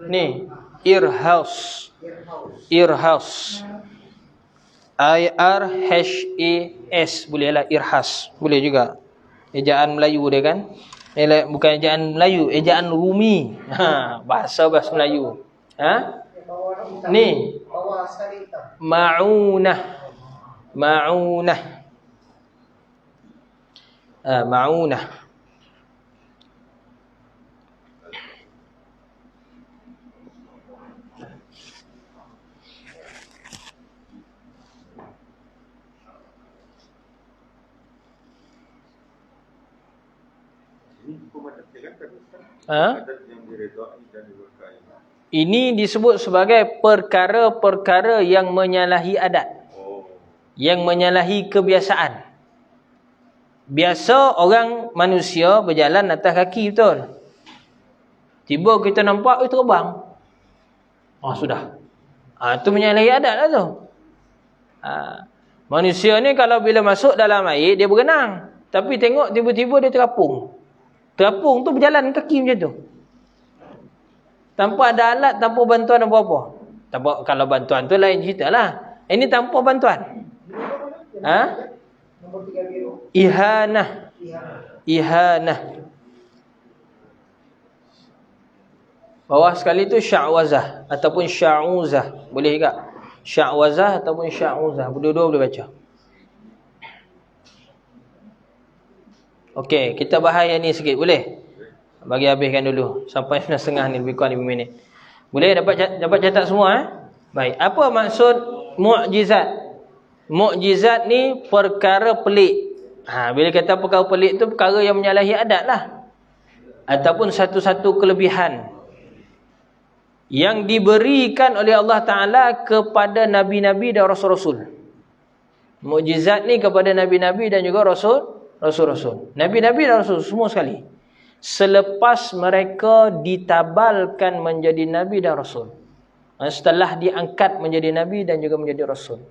Ni. Irhaus. Irhaus. I-R-H-A-S. Bolehlah irhas. Boleh juga. Ejaan Melayu dia kan. Bukan ejaan Melayu, ejaan Rumi. Bahasa Melayu. Ni. Ma'unah. Ma'unah. Ma'unah. Ini disebut sebagai perkara-perkara yang menyalahi adat. Yang menyalahi kebiasaan. Biasa orang manusia berjalan atas kaki, betul? Tiba kita nampak, terbang. Sudah. Itu menyalahi adat lah tu. Manusia ni kalau bila masuk dalam air, dia berenang. Tapi tengok tiba-tiba dia terapung. Terapung tu berjalan kaki macam tu. Tanpa ada alat, tanpa bantuan apa-apa. Kalau bantuan tu lain cerita lah. Ini tanpa bantuan. Ihanah. Ihanah. Bawah sekali tu sya'wazah ataupun sya'uzah. Boleh juga. Sya'wazah ataupun sya'uzah. Dua-dua boleh baca. Okey, kita bahas yang ni sikit. Boleh? Bagi habiskan dulu. Sampai 9.30 ni, lebih kurang 5 minit. Boleh dapat catat semua? Baik. Apa maksud mukjizat? Mukjizat ni perkara pelik. Bila kata perkara pelik tu perkara yang menyalahi adat lah. Ataupun satu-satu kelebihan yang diberikan oleh Allah Ta'ala kepada Nabi-Nabi dan Rasul-Rasul. Mukjizat ni kepada Nabi-Nabi dan juga Rasul-Rasul. Nabi-Nabi dan Rasul semua sekali. Selepas mereka ditabalkan menjadi Nabi dan Rasul. Setelah diangkat menjadi Nabi dan juga menjadi Rasul.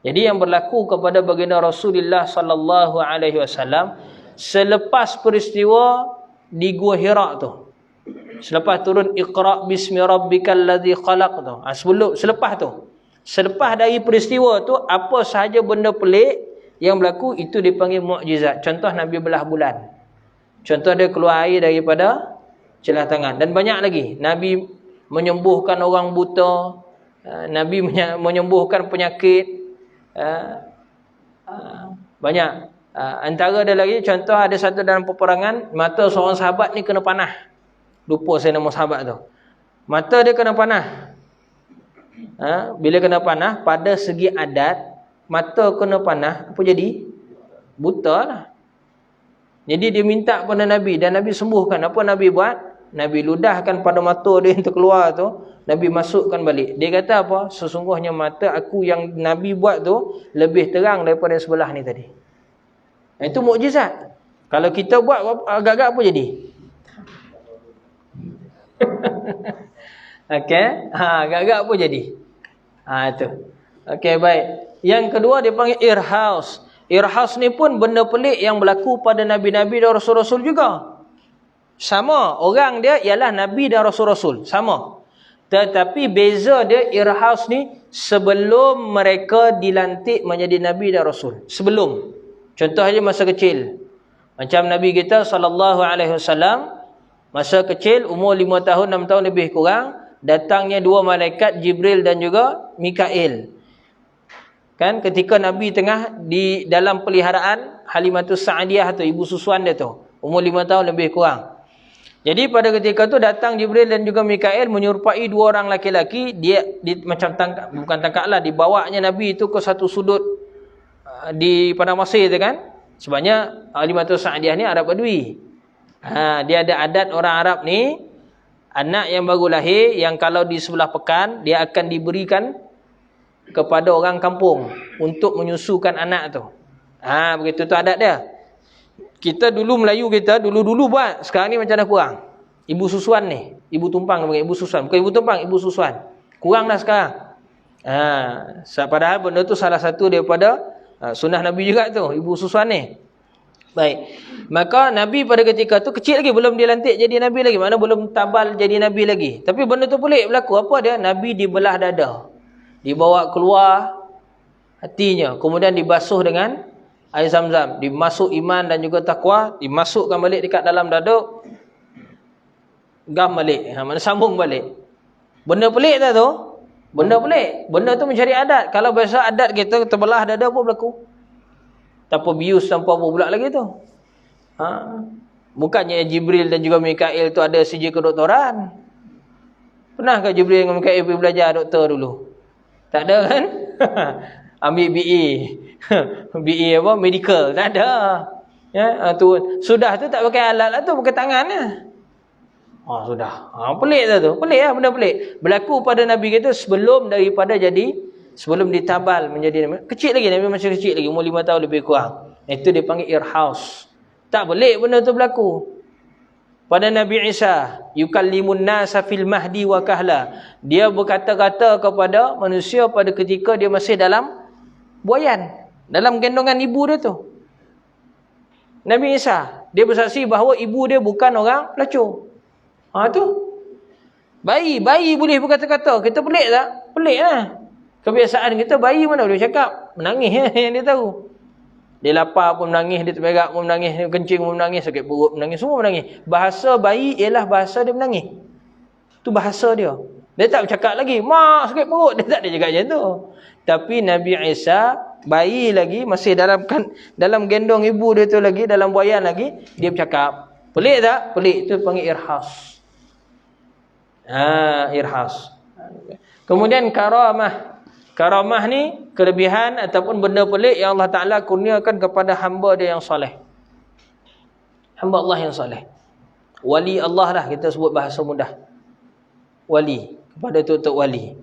Jadi yang berlaku kepada baginda Rasulullah sallallahu alaihi wasallam selepas peristiwa di Gua Hira tu. Selepas turun Iqra bismi rabbikal ladzi khalaq tu. Selepas dari peristiwa tu, apa sahaja benda pelik yang berlaku itu dipanggil mukjizat. Contoh Nabi belah bulan. Contoh dia keluar air daripada celah tangan. Dan banyak lagi. Nabi menyembuhkan orang buta. Nabi menyembuhkan penyakit. Banyak. Antara ada lagi, contoh ada satu dalam peperangan, mata seorang sahabat ni kena panah. Lupa saya nama sahabat tu. Mata dia kena panah. Bila kena panah, pada segi adat, mata kena panah, apa jadi? Buta lah. Jadi dia minta kepada Nabi dan Nabi sembuhkan. Apa Nabi buat? Nabi ludahkan pada mata dia yang terkeluar tu, Nabi masukkan balik. Dia kata apa? Sesungguhnya mata aku yang Nabi buat tu lebih terang daripada sebelah ni tadi. Itu mukjizat. Kalau kita buat agak-agak apa jadi? Okey, agak-agak apa jadi? Itu. Okey, baik. Yang kedua dia panggil irhaus. Irhaus ni pun benda pelik yang berlaku pada nabi-nabi dan rasul-rasul juga. Sama, orang dia ialah nabi dan rasul-rasul, sama. Tetapi beza dia irhaus ni sebelum mereka dilantik menjadi nabi dan rasul. Sebelum. Contoh aja masa kecil. Macam Nabi kita sallallahu alaihi wasallam masa kecil umur 5 tahun 6 tahun lebih kurang, datangnya dua malaikat Jibril dan juga Mikail. Kan ketika Nabi tengah di dalam peliharaan Halimatus Sa'diyah tu, ibu susuan dia tu, umur 5 tahun lebih kurang. Jadi pada ketika tu datang Jibril dan juga Mikail menyerupai dua orang laki-laki, dia macam tangkap, bukan tangkaplah, dibawanya Nabi itu ke satu sudut di padang pasir tu kan. Sebabnya Halimatus Sa'diyah ni Arab Badui. Dia ada adat orang Arab ni, anak yang baru lahir yang kalau di sebelah pekan dia akan diberikan kepada orang kampung untuk menyusukan anak tu. Begitu tu adat dia. Kita dulu Melayu kita dulu buat, sekarang ni macam dah kurang. Ibu susuan ni, ibu tumpang ibu susuan, bukan ibu tumpang, ibu susuan. Kurang dah sekarang. Padahal benda tu salah satu daripada sunnah Nabi juga tu, ibu susuan ni. Baik. Maka Nabi pada ketika tu kecil lagi, belum dilantik jadi Nabi lagi, mana belum tabal jadi Nabi lagi. Tapi benda tu pelik berlaku. Apa dia? Nabi dibelah dada. Dibawa keluar hatinya, kemudian dibasuh dengan air Zam-Zam, dimasuk iman dan juga takwa, dimasukkan balik dekat dalam dada, gam balik, mana sambung balik. Benda pelik tak tu? Benda pelik. Benda tu mencari adat. Kalau biasa adat kita terbelah dada apa berlaku? Tanpa bius, tanpa apa pula lagi tu. Bukannya Jibril dan juga Mikail tu ada sijil kedoktoran. Pernahkah Jibril dengan Mikail pergi belajar doktor dulu? Tak ada kan? Ambil BE. BE apa? Medical. Tak ada. Ya, tu sudah tu tak pakai alat lah tu, pakai tangan lah. Sudah. Pelik tak tu? Pelik lah, benda pelik. Berlaku pada Nabi kita sebelum ditabal menjadi Nabi. Kecil lagi, Nabi masih kecil lagi, umur 5 tahun lebih kurang. Itu dipanggil irhaus. Tak pelik benda tu berlaku. Pada Nabi Isa, yukallimun nasa fil mahdi wa kahla. Dia berkata-kata kepada manusia pada ketika dia masih dalam buayan, dalam gendongan ibu dia tu. Nabi Isa, dia bersaksi bahawa ibu dia bukan orang pelacur. Tu. Bayi boleh berkata-kata. Kita pelik tak? Pelik lah. Kebiasaan kita, bayi mana boleh cakap. Menangis yang dia tahu. Dia lapar pun menangis, dia terberak pun menangis, dia kencing pun menangis, sakit perut menangis, semua menangis. Bahasa bayi ialah bahasa dia menangis. Tu bahasa dia. Dia tak bercakap lagi, mak sakit perut. Dia tak ada cakap macam tu. Tapi Nabi Isa, bayi lagi, masih dalam gendong ibu dia tu lagi, dalam buayan lagi, dia bercakap. Pelik tak? Pelik. Itu panggil irhas. Irhas. Kemudian karamah. Karamah ni kelebihan ataupun benda pelik yang Allah Ta'ala kurniakan kepada hamba dia yang soleh. Hamba Allah yang soleh. Wali Allah lah, kita sebut bahasa mudah. Wali. Kepada tutup wali.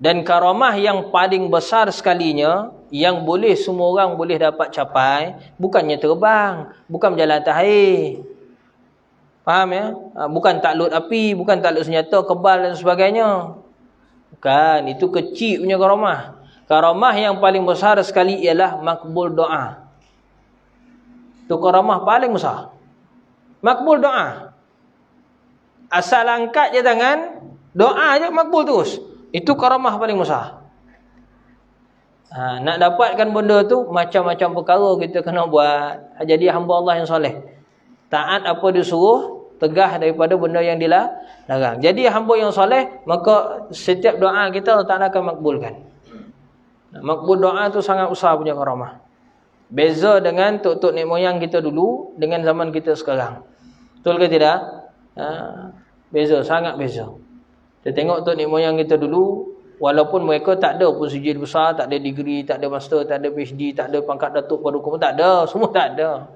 Dan karamah yang paling besar sekalinya, yang boleh semua orang boleh dapat capai, bukannya terbang, bukan berjalan atas air. Faham ya? Bukan takluk api, bukan takluk senjata, kebal dan sebagainya. Bukan, itu kecil punya karamah. Karamah yang paling besar sekali ialah makbul doa. Itu karamah paling besar. Makbul doa. Asal angkat je tangan, doa je makbul terus. Itu karamah paling besar. Nak dapatkan benda tu, macam-macam perkara kita kena buat. Jadi hamba Allah yang soleh. Taat apa disuruh, tegah daripada benda yang dilarang. Jadi hamba yang soleh, maka setiap doa kita Allah Ta'ala akan makbulkan. Makbul doa tu sangat besar punya karamah. Beza dengan tok-tok nek moyang kita dulu dengan zaman kita sekarang. Betul ke tidak? Beza, sangat beza. Kita tengok tok nek moyang kita dulu, walaupun mereka tak ada pun sijil besar, tak ada degree, tak ada master, tak ada PhD, tak ada pangkat datuk paduka, tak ada, semua tak ada.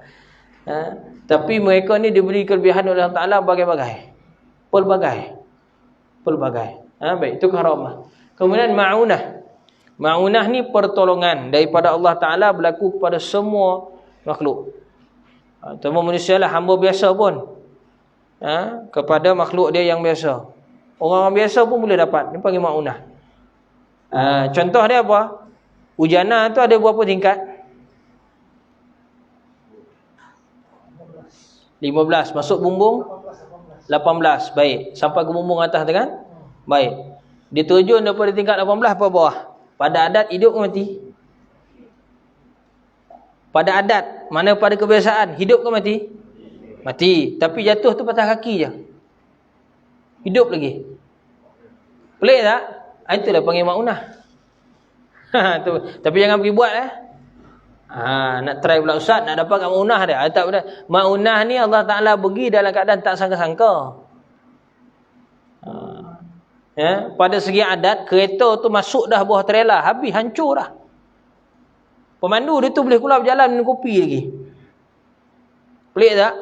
Tapi mereka ni diberi kelebihan oleh Allah Ta'ala bagai-bagai. Pelbagai. Baik, itu karamah. Kemudian ma'unah. Ma'unah ni pertolongan daripada Allah Ta'ala berlaku kepada semua makhluk. Terutama manusia lah, hamba biasa pun. Kepada makhluk dia yang biasa. Orang biasa pun boleh dapat. Ini panggil ma'unah. Contoh dia apa? Ujana tu ada berapa tingkat? 15. Masuk bumbung 18. Baik. Sampai ke bumbung atas tu kan? Baik. Dia terjun daripada tingkat 18 apa bawah? Pada adat hidup ke mati? Pada adat, mana pada kebiasaan, hidup ke mati? Mati. Tapi jatuh tu patah kaki je. Hidup lagi. Pelik tak? Itulah panggil ma'unah. Tapi jangan pergi buat nak try pula ustaz, nak dapat kat ma'unah dia. Tak benar. Ma'unah ni Allah Ta'ala bagi dalam keadaan tak sangka-sangka. Pada segi adat, kereta tu masuk dah bawah trailer, habis, hancur dah. Pemandu dia tu boleh keluar berjalan minum kopi lagi. Pelik tak?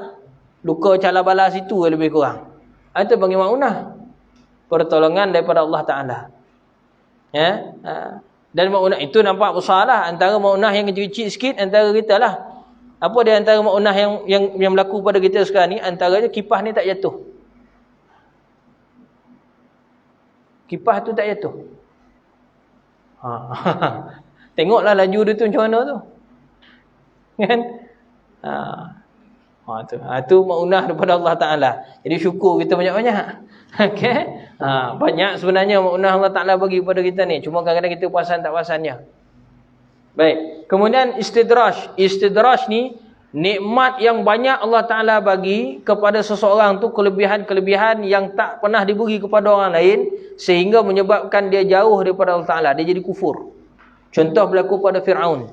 Luka cala bala situ lebih kurang. Itu panggil ma'unah. Pertolongan daripada Allah Ta'ala. Dan ma'unah itu nampak besar lah. Antara ma'unah yang kecil-kecil sikit, antara kita lah. Apa dia antara ma'unah yang berlaku pada kita sekarang ni? Antaranya kipas ni tak jatuh. Kipas tu tak jatuh. Tengoklah laju dia tu macam mana tu. Kan? Itu ma'unah daripada Allah Ta'ala. Jadi syukur kita banyak-banyak. Okay? Banyak sebenarnya ma'unah Allah Ta'ala bagi kepada kita ni. Cuma kadang-kadang kita perasan tak perasannya. Baik. Kemudian istidraj. Istidraj ni nikmat yang banyak Allah Ta'ala bagi kepada seseorang tu, kelebihan-kelebihan yang tak pernah diberi kepada orang lain, sehingga menyebabkan dia jauh daripada Allah Ta'ala. Dia jadi kufur. Contoh berlaku pada Fir'aun.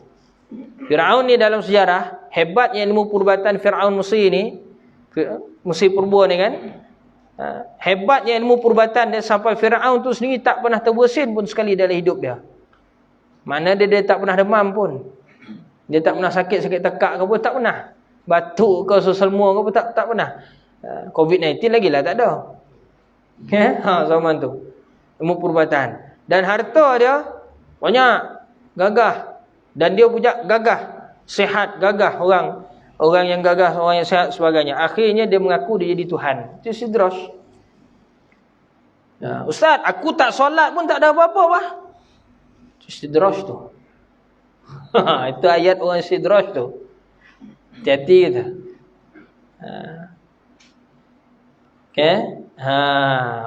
Fir'aun ni dalam sejarah, hebatnya ilmu perubatan Fir'aun Mesir ni, Mesir purba ni kan, hebatnya ilmu perubatan dia sampai Fir'aun tu sendiri tak pernah terbersin pun sekali dalam hidup dia. Mana dia tak pernah demam pun. Dia tak pernah sakit tekak ke apa, tak pernah. Batuk ke selma ke apa, tak pernah. COVID-19 lagi lah tak ada. Zaman tu. Ilmu perubatan. Dan harta dia banyak, gagah. Dan dia punya gagah, sihat, gagah orang yang gagah, orang yang sihat sebagainya. Akhirnya dia mengaku dia jadi Tuhan. Itu istidraj. Ustaz, aku tak solat pun tak ada apa-apa bah. Istidraj tu. Itu ayat orang istidraj tu. Hati-hati kita. Okay?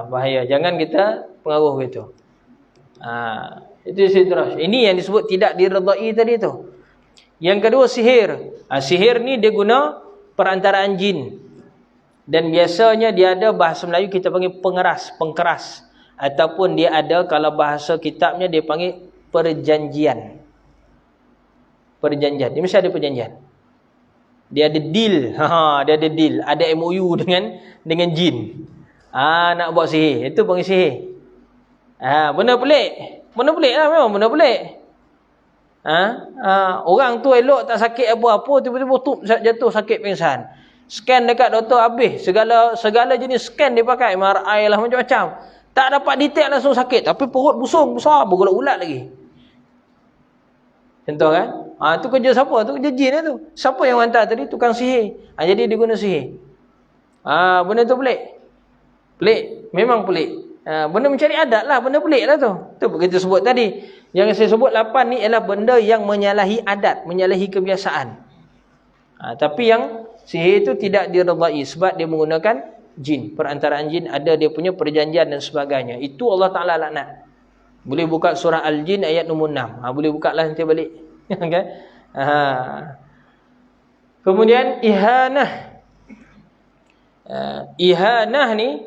Bahaya. Jangan kita pengaruh gitu. Itu istidraj. Ini yang disebut tidak diredai tadi tu. Yang kedua sihir. Sihir ni dia guna perantaraan jin. Dan biasanya dia ada bahasa Melayu kita panggil pengeras, pengkeras. Ataupun dia ada kalau bahasa kitabnya dia panggil perjanjian. Perjanjian. Dia mesti ada perjanjian. Dia ada deal. Dia ada deal. Ada MOU dengan jin. Nak buat sihir. Itu panggil sihir. Benda pelik. Benda pelik lah memang. Benda pelik. Orang tu elok tak sakit apa-apa. Tiba-tiba jatuh sakit pingsan. Scan dekat doktor habis. Segala jenis scan dia pakai. MRI lah macam-macam. Tak dapat detect langsung sakit. Tapi perut busung besar. Berulat-ulat lagi. Contoh kan? Tu kerja siapa? Tu kerja jin lah tu. Siapa yang hantar tadi? Tukang sihir. Jadi dia guna sihir. Benda tu pelik. Pelik. Memang pelik. Benda mencari adat lah. Benda pelik lah tu. Tu kita sebut tadi. Yang saya sebut 8 ni ialah benda yang menyalahi adat. Menyalahi kebiasaan. Tapi yang sihir itu tidak diredai. Sebab dia menggunakan jin. Perantaraan jin ada dia punya perjanjian dan sebagainya. Itu Allah Ta'ala laknat. Boleh buka surah Al-Jin ayat nombor 6. Boleh buka lah nanti balik. Okay? Kemudian ihanah. Ihanah ni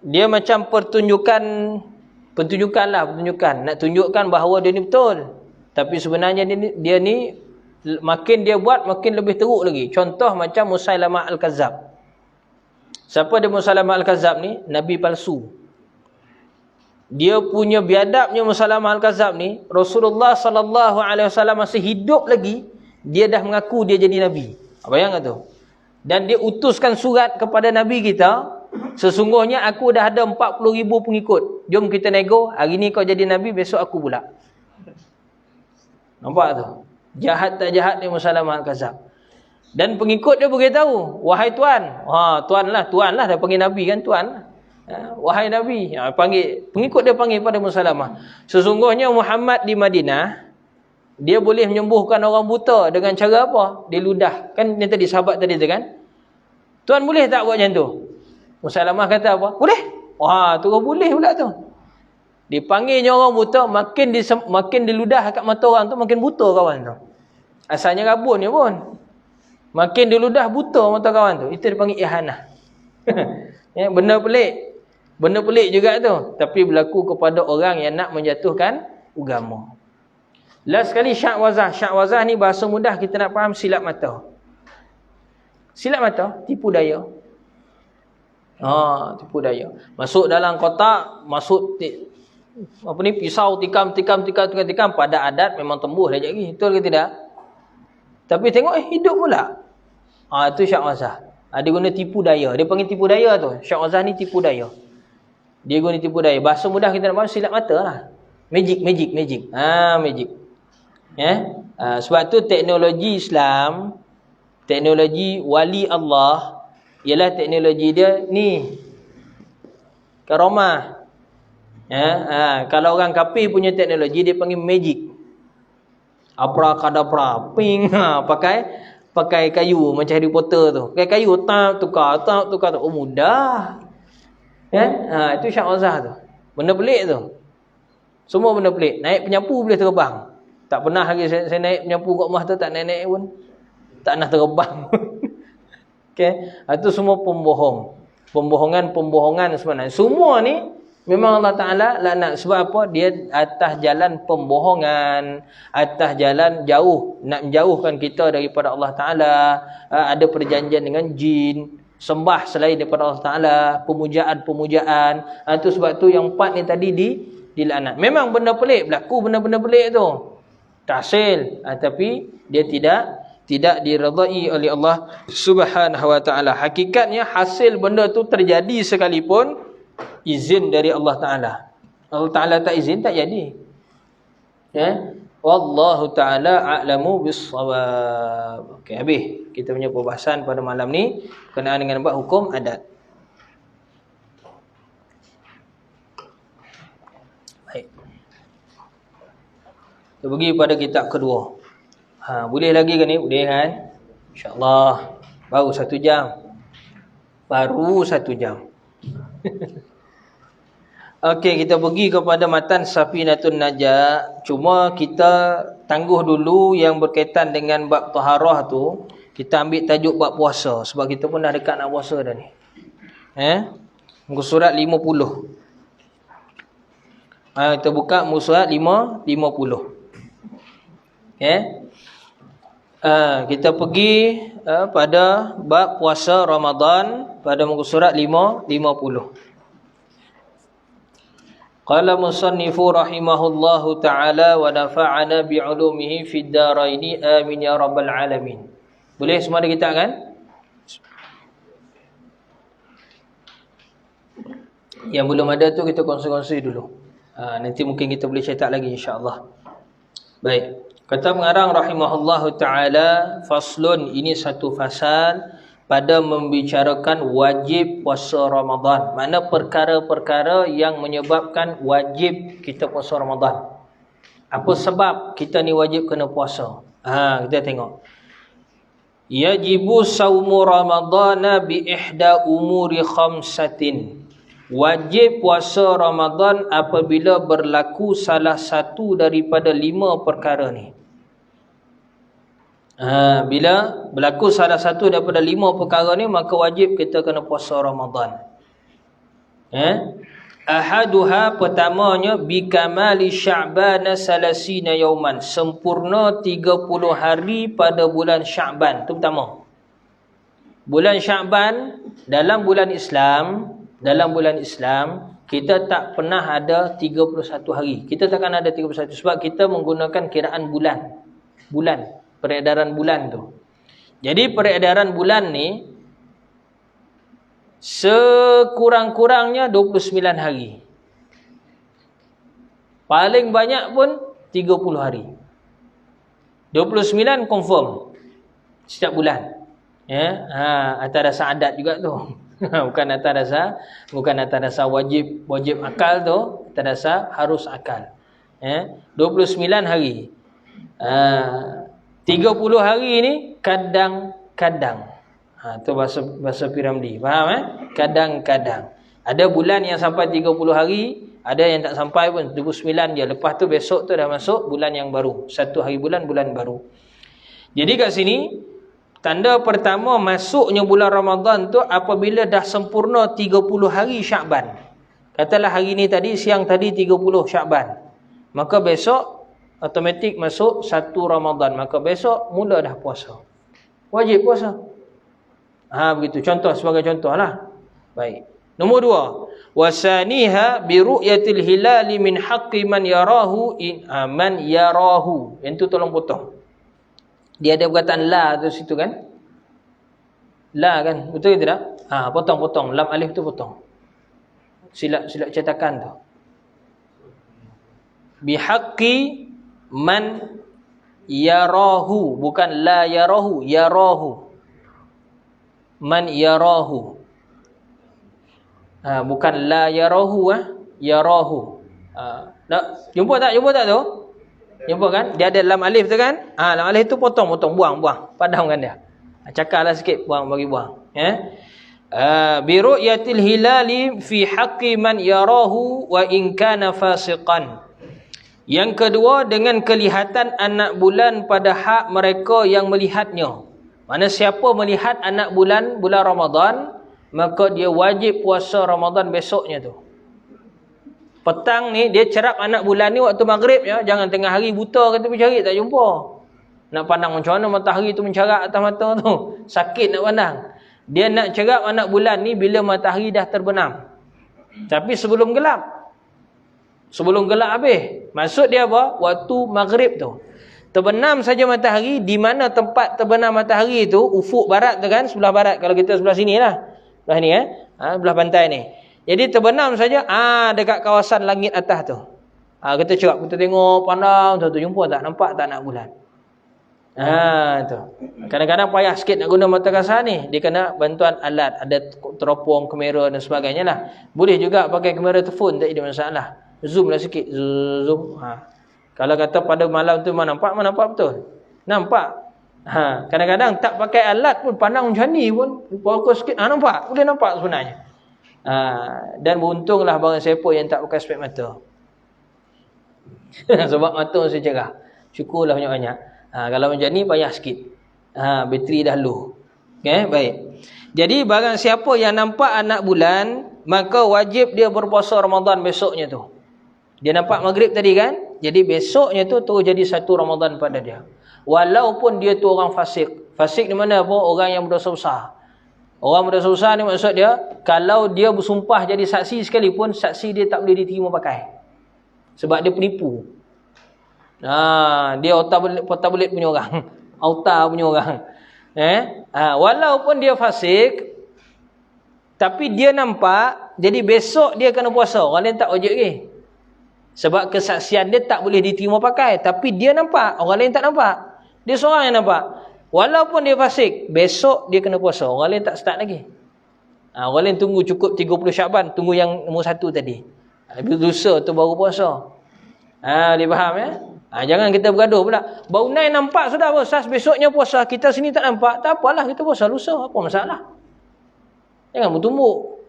dia macam pertunjukan lah. Nak tunjukkan bahawa dia ni betul. Tapi sebenarnya dia ni makin dia buat makin lebih teruk lagi. Contoh macam Musailamah Al-Kazzab. Siapa dia Musailamah Al-Kazzab ni? Nabi palsu. Dia punya biadabnya Musailamah Al-Kazzab ni, Rasulullah SAW masih hidup lagi, dia dah mengaku dia jadi Nabi. Bayangkan tu. Dan dia utuskan surat kepada Nabi kita, sesungguhnya aku dah ada 40,000 pengikut. Jom kita nego, hari ni kau jadi Nabi, besok aku pula. Nampak tu? Jahat tak jahat ni Musailamah Al-Kazzab. Dan pengikut dia beritahu, wahai Tuan. Tuan lah dah panggil Nabi kan, Tuan lah. Wahai Nabi, pengikut dia panggil pada Musailamah. Sesungguhnya Muhammad di Madinah, dia boleh menyembuhkan orang buta dengan cara apa? Dia ludah. Kan yang tadi sahabat tadi tu kan? Tuan boleh tak buat macam tu? Musailamah kata apa? Boleh. Tu boleh pula tu. Dipanggilnya orang buta, makin diludah kat mata orang tu makin buta kawan tu. Asalnya rabun dia pun. Makin diludah buta mata kawan tu. Itu dipanggil ihanah. Benda pelik. Benda pelik juga tu. Tapi berlaku kepada orang yang nak menjatuhkan agama. Last sekali syakwazah. Syakwazah ni bahasa mudah kita nak faham silap mata. Silap mata, tipu daya. Tipu daya. Masuk dalam kotak, pisau tikam. Pada adat memang tembus dah lagi. Betul ke tidak? Tapi tengok hidup pula. Itu syakwazah. Dia guna tipu daya. Dia panggil tipu daya tu. Syakwazah ni tipu daya. Dia guna tipu daya. Bahasa mudah kita nak faham silap mata lah. Magic. Magic. Sebab tu teknologi Islam, teknologi wali Allah, ialah teknologi dia ni. Karamah. Kalau orang kafir punya teknologi dia panggil magic. Abrakadabra. Ping. Pakai kayu macam Harry Potter tu. Pakai kayu tukar. Oh mudah. Itu syakwazah tu. Benda pelik tu. Semua benda pelik. Naik penyapu boleh terbang. Tak pernah lagi saya naik penyapu kat rumah tu, tak naik-naik pun. Tak nak terbang. Okay. Itu semua pembohong. Pembohongan sebenarnya. Semua ni memang Allah Ta'ala laknat. Sebab apa? Dia atas jalan pembohongan. Atas jalan jauh. Nak menjauhkan kita daripada Allah Ta'ala. Ada perjanjian dengan jin. Sembah selain daripada Allah Ta'ala. Pemujaan. Itu sebab tu yang 4 ni tadi dilaknat. Memang benda pelik. Berlaku benda-benda pelik tu. Tahsil. Tapi dia tidak diredai oleh Allah Subhanahu Wa Ta'ala. Hakikatnya hasil benda tu terjadi sekalipun izin dari Allah Ta'ala. Allah Ta'ala tak izin, tak jadi. Wallahu Ta'ala a'lamu bis-shawab. Okey, habis kita punya perbahasan pada malam ni berkenaan dengan bab hukum adat. Baik. Kita pergi pada kitab kedua. Boleh lagi ke ni? Boleh kan? InsyaAllah. Baru 1 jam. Okey, kita pergi kepada matan Safinatun Najah. Cuma kita tangguh dulu yang berkaitan dengan bab taharah tu. Kita ambil tajuk bab puasa sebab kita pun dah dekat nak puasa dah ni. Muka surat 50. Kita buka muka surat 50. Kita pergi pada bab puasa Ramadan pada muka surat 50. Qala musannifu rahimahullahu ta'ala wa nafa'ana bi'ulumihi fid daraini amin ya rabbal alamin. Boleh semua ada kita kan? Yang belum ada tu kita kongsi-kongsi dulu. Nanti mungkin kita boleh cetak lagi insya-Allah. Baik. Kata pengarang rahimahullahu ta'ala, faslun, ini satu fasal pada membicarakan wajib puasa Ramadan. Mana perkara-perkara yang menyebabkan wajib kita puasa Ramadan. Apa sebab kita ni wajib kena puasa? Kita tengok. Yajibu saumu Ramadana bi ihda umuri khamsatin. Wajib puasa Ramadan apabila berlaku salah satu daripada 5 perkara ni. Bila berlaku salah satu daripada 5 perkara ni, maka wajib kita kena puasa Ramadan. Ahaduha, pertamanya, bikamali Sya'ban salasina yauman, sempurna 30 hari pada bulan Sya'ban. Itu pertama. Bulan Sya'ban dalam bulan Islam kita tak pernah ada 31 hari. Kita takkan ada 31 sebab kita menggunakan kiraan bulan, peredaran bulan tu. Jadi peredaran bulan ni sekurang-kurangnya 29 hari. Paling banyak pun 30 hari. 29 confirm setiap bulan. Atas dasar adat juga tu. bukan atas dasar wajib akal tu, atas dasar harus akal. 29 hari. 30 hari ni kadang-kadang. Tu bahasa Piramli. Faham Kadang-kadang. Ada bulan yang sampai 30 hari, ada yang tak sampai pun 29 je. Lepas tu besok tu dah masuk bulan yang baru. Satu hari bulan baru. Jadi kat sini tanda pertama masuknya bulan Ramadan tu apabila dah sempurna 30 hari Sya'ban. Katalah hari ni tadi, siang tadi 30 Sya'ban. Maka besok automatik masuk 1 Ramadan. Maka besok mula dah puasa. Wajib puasa. Begitu. Contoh, sebagai contoh lah. Baik. Nombor 2. Wasaniha bi ru'yatil hilali min haqqi man yarahu man yarahu. Yang tu tolong potong. Dia ada perkataan la tu situ kan? La kan? Betul ke tidak? Potong. Lam alif tu potong. Silap cetakan tu. Bi haqqi man yarahu, bukan la yarahu, yarahu. Man yarahu. Bukan la yarahu, yarahu. Jumpa tak tu? Jumpa kan? Dia ada lam alif tu kan? Lam alif tu potong, buang. Padamkan dia. Cakarlah sikit, bagi buang. Bi ru'yatil hilali fi haqqi man yarahu wa in kana fasiqan. Yang kedua, dengan kelihatan anak bulan pada hak mereka yang melihatnya. Mana siapa melihat anak bulan Ramadan, maka dia wajib puasa Ramadan besoknya tu. Petang ni dia cerap anak bulan ni waktu maghrib ya, jangan tengah hari buta kata pergi cari tak jumpa. Nak pandang macam mana matahari tu mencarak atas mata tu. Sakit nak pandang. Dia nak cerap anak bulan ni bila matahari dah terbenam. Tapi sebelum gelap. Sebelum gelap habis. Maksud dia apa? Waktu maghrib tu. Terbenam saja matahari, di mana tempat terbenam matahari tu, ufuk barat tu kan, sebelah barat. Kalau kita sebelah sini lah. Sebelah ni sebelah pantai ni. Jadi terbenam saja dekat kawasan langit atas tu. Kita cerap, kita tengok, pandang tu jumpa tak? Nampak tak anak bulan? Tu. Kadang-kadang payah sikit nak guna mata kasar ni. Dia kena bantuan alat, ada teropong, kamera dan sebagainya lah. Boleh juga pakai kamera telefon, tak ada masalah. Zoom lah sikit, zoom. Kalau kata pada malam tu nampak betul. Nampak. Kadang-kadang tak pakai alat pun pandang macam ni pun fokus sikit, nampak, boleh nampak sebenarnya. Dan beruntunglah barang siapa yang tak pakai spek mata. Sebab mata mesti cerah. Syukurlah banyak-banyak. Kalau macam ni payah sikit. Bateri dah low. Okay, baik. Jadi barang siapa yang nampak anak bulan, maka wajib dia berpuasa Ramadan besoknya tu. Dia nampak maghrib tadi kan? Jadi besoknya tu terus jadi 1 Ramadan pada dia. Walaupun dia tu orang fasik. Fasik di mana apa? Orang yang berdosa besar. Orang berdosa besar ni maksud dia, kalau dia bersumpah jadi saksi sekalipun, saksi dia tak boleh diterima pakai. Sebab dia penipu. Dia otak-bulit punya orang. Auta punya orang. Walaupun dia fasik, tapi dia nampak, jadi besok dia kena puasa. Orang lain tak wajib lagi. Sebab kesaksian dia tak boleh diterima pakai. Tapi dia nampak, orang lain tak nampak. Dia seorang yang nampak. Walaupun dia fasik, besok dia kena puasa. Orang lain tak start lagi. Orang lain tunggu cukup 30 Syaban, tunggu yang nombor 1 tadi. Habis dosa tu baru puasa. Dia faham ya? Jangan kita bergaduh pula. Baru naik nampak sudah Ustaz, besoknya puasa. Kita sini tak nampak. Tak apalah, kita puasa lusa. Apa masalah? Jangan bertumbuk.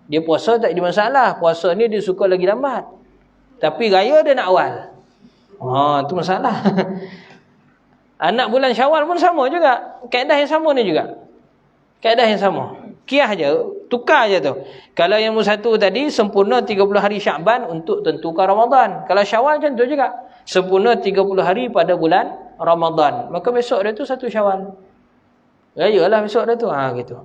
Dia puasa tak ada masalah. Puasa ni dia suka lagi lambat. Tapi raya dia nak awal. Itu masalah. Anak bulan Syawal pun sama juga. Kaedah yang sama ni juga. Kaedah yang sama. Kiah je. Tukar je tu. Kalau yang nombor 1 tadi, sempurna 30 hari Syakban untuk tentukan Ramadan. Kalau Syawal macam tu juga. Sempurna 30 hari pada bulan Ramadan. Maka besok dia tu 1 Syawal. Rayalah besok dia tu. Gitu.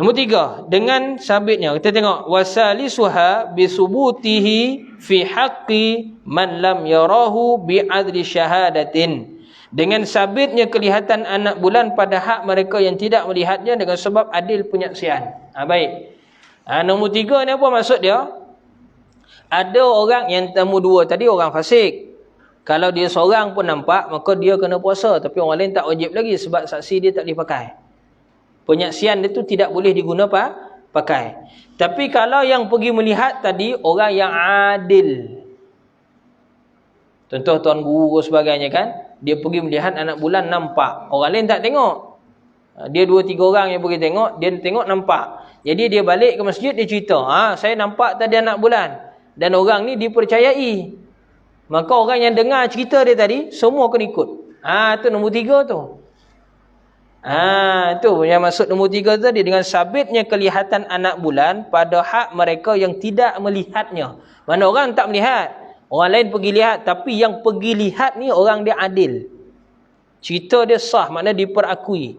Nombor 3, dengan sabitnya. Kita tengok. Wasalisuha bisubutihi fi haqqi man lam yarahu bi'adli syahadatin. Dengan sabitnya kelihatan anak bulan pada hak mereka yang tidak melihatnya dengan sebab adil penyaksian. Baik. Nombor 3 ni apa maksud dia? Ada orang yang nombor 2 tadi orang fasik. Kalau dia seorang pun nampak, maka dia kena puasa. Tapi orang lain tak wajib lagi sebab saksi dia tak boleh pakai. Penyaksian dia tu tidak boleh diguna pakai. Tapi kalau yang pergi melihat tadi, orang yang adil. Contoh tuan guru sebagainya kan. Dia pergi melihat anak bulan nampak. Orang lain tak tengok. Dia 2-3 orang yang pergi tengok. Dia tengok nampak. Jadi dia balik ke masjid, dia cerita. Saya nampak tadi anak bulan. Dan orang ni dipercayai. Maka orang yang dengar cerita dia tadi, semua kena ikut. Itu nombor 3 tu. Itu yang maksud nombor 3 tadi. Dengan sabitnya kelihatan anak bulan pada hak mereka yang tidak melihatnya. Mana orang tak melihat. Orang lain pergi lihat. Tapi yang pergi lihat ni orang dia adil. Cerita dia sah. Maknanya diperakui.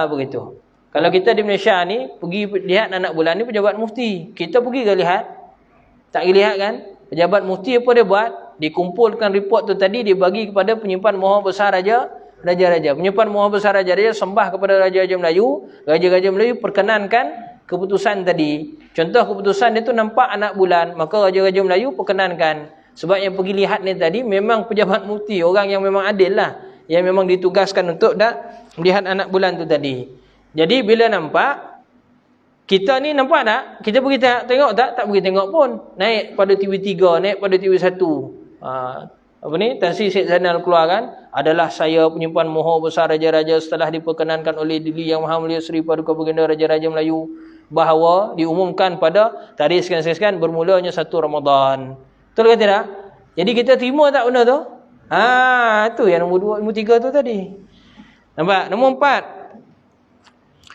Begitu. Kalau kita di Malaysia ni pergi lihat anak bulan ni pejabat mufti. Kita pergi ke lihat? Tak pergi lihat kan? Pejabat mufti apa dia buat? Dikumpulkan report tu tadi. Dia bagi kepada penyimpan Maha Besar Raja-Raja. Penyimpan Maha Besar Raja-Raja sembah kepada Raja-Raja Melayu. Raja-Raja Melayu perkenankan keputusan tadi. Contoh keputusan dia tu nampak anak bulan. Maka Raja-Raja Melayu perkenankan. Sebab yang pergi lihat ni tadi memang pejabat mufti. Orang yang memang adil lah. Yang memang ditugaskan untuk melihat anak bulan tu tadi. Jadi bila nampak, kita ni nampak tak? Kita pergi tengok tak? Tak pergi tengok pun. Naik pada TV3, naik pada TV1. Tan Sri Syed Zainal keluarkan, adalah saya penyimpan Maha Besar Raja-Raja setelah diperkenankan oleh Dili Yang Maha Mulia Seri Paduka Baginda Raja-Raja Melayu bahawa diumumkan pada tarikh sekian-sekian bermulanya 1 Ramadan. Betul ke tidak? Jadi kita terima tak benda tu? Itu yang nombor 2, nombor 3 tu tadi. Nampak? Nombor 4.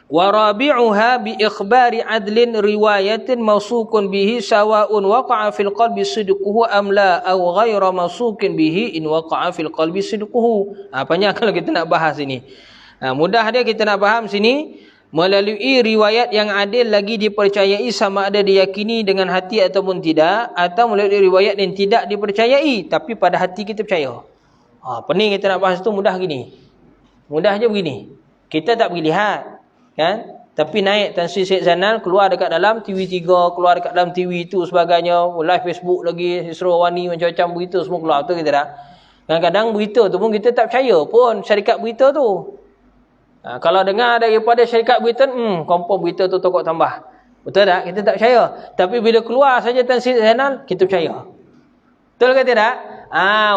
Wa rabi'uha bi ikhbari adlin riwayatin mawsuqun bihi sawa'un waqa'a fil qalbi sidquhu am la aw ghayra mawsuqin bihi in waqa'a fil qalbi sidquhu. Panjang kalau kita nak bahas ini. Mudah dia kita nak faham sini. Melalui riwayat yang adil lagi dipercayai sama ada diyakini dengan hati ataupun tidak, atau melalui riwayat yang tidak dipercayai tapi pada hati kita percaya. Pening kita nak bahas tu mudah gini. Mudah je begini. Kita tak pergi lihat kan, tapi naik Tan Sri Syed Zainal keluar dekat dalam TV3, keluar dekat dalam TV itu sebagainya, live Facebook lagi, Isra Wani, macam-macam berita semua keluar. Betul kita tak? Kadang-kadang berita tu pun kita tak percaya pun syarikat berita tu. Kalau dengar daripada syarikat berita, confirm berita tu tokok tambah. Betul tak? Kita tak percaya. Tapi bila keluar saja Tan Sri Zainal, kita percaya. Betul ke tidak?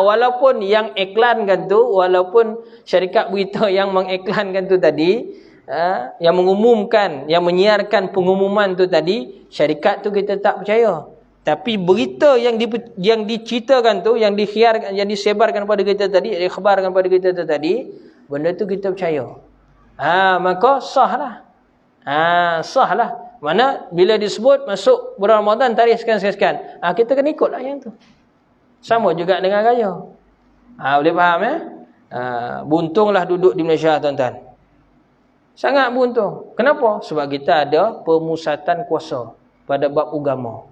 Walaupun yang iklankan tu, walaupun syarikat berita yang mengiklankan tu tadi, yang mengumumkan, yang menyiarkan pengumuman tu tadi, syarikat tu kita tak percaya. Tapi berita yang diceritakan tu, yang dikhiarkan, yang disebarkan pada kita tadi, dikhabarkan pada kita tu tadi, benda tu kita percaya. Maka sahlah. Sahlah. Mana bila disebut masuk bulan Ramadan tarikh sekian-sekian. Kita kena ikutlah yang tu. Sama juga dengan raya. Boleh faham ya? Buntunglah duduk di Malaysia, tuan-tuan. Sangat beruntung. Kenapa? Sebab kita ada pemusatan kuasa pada bab agama.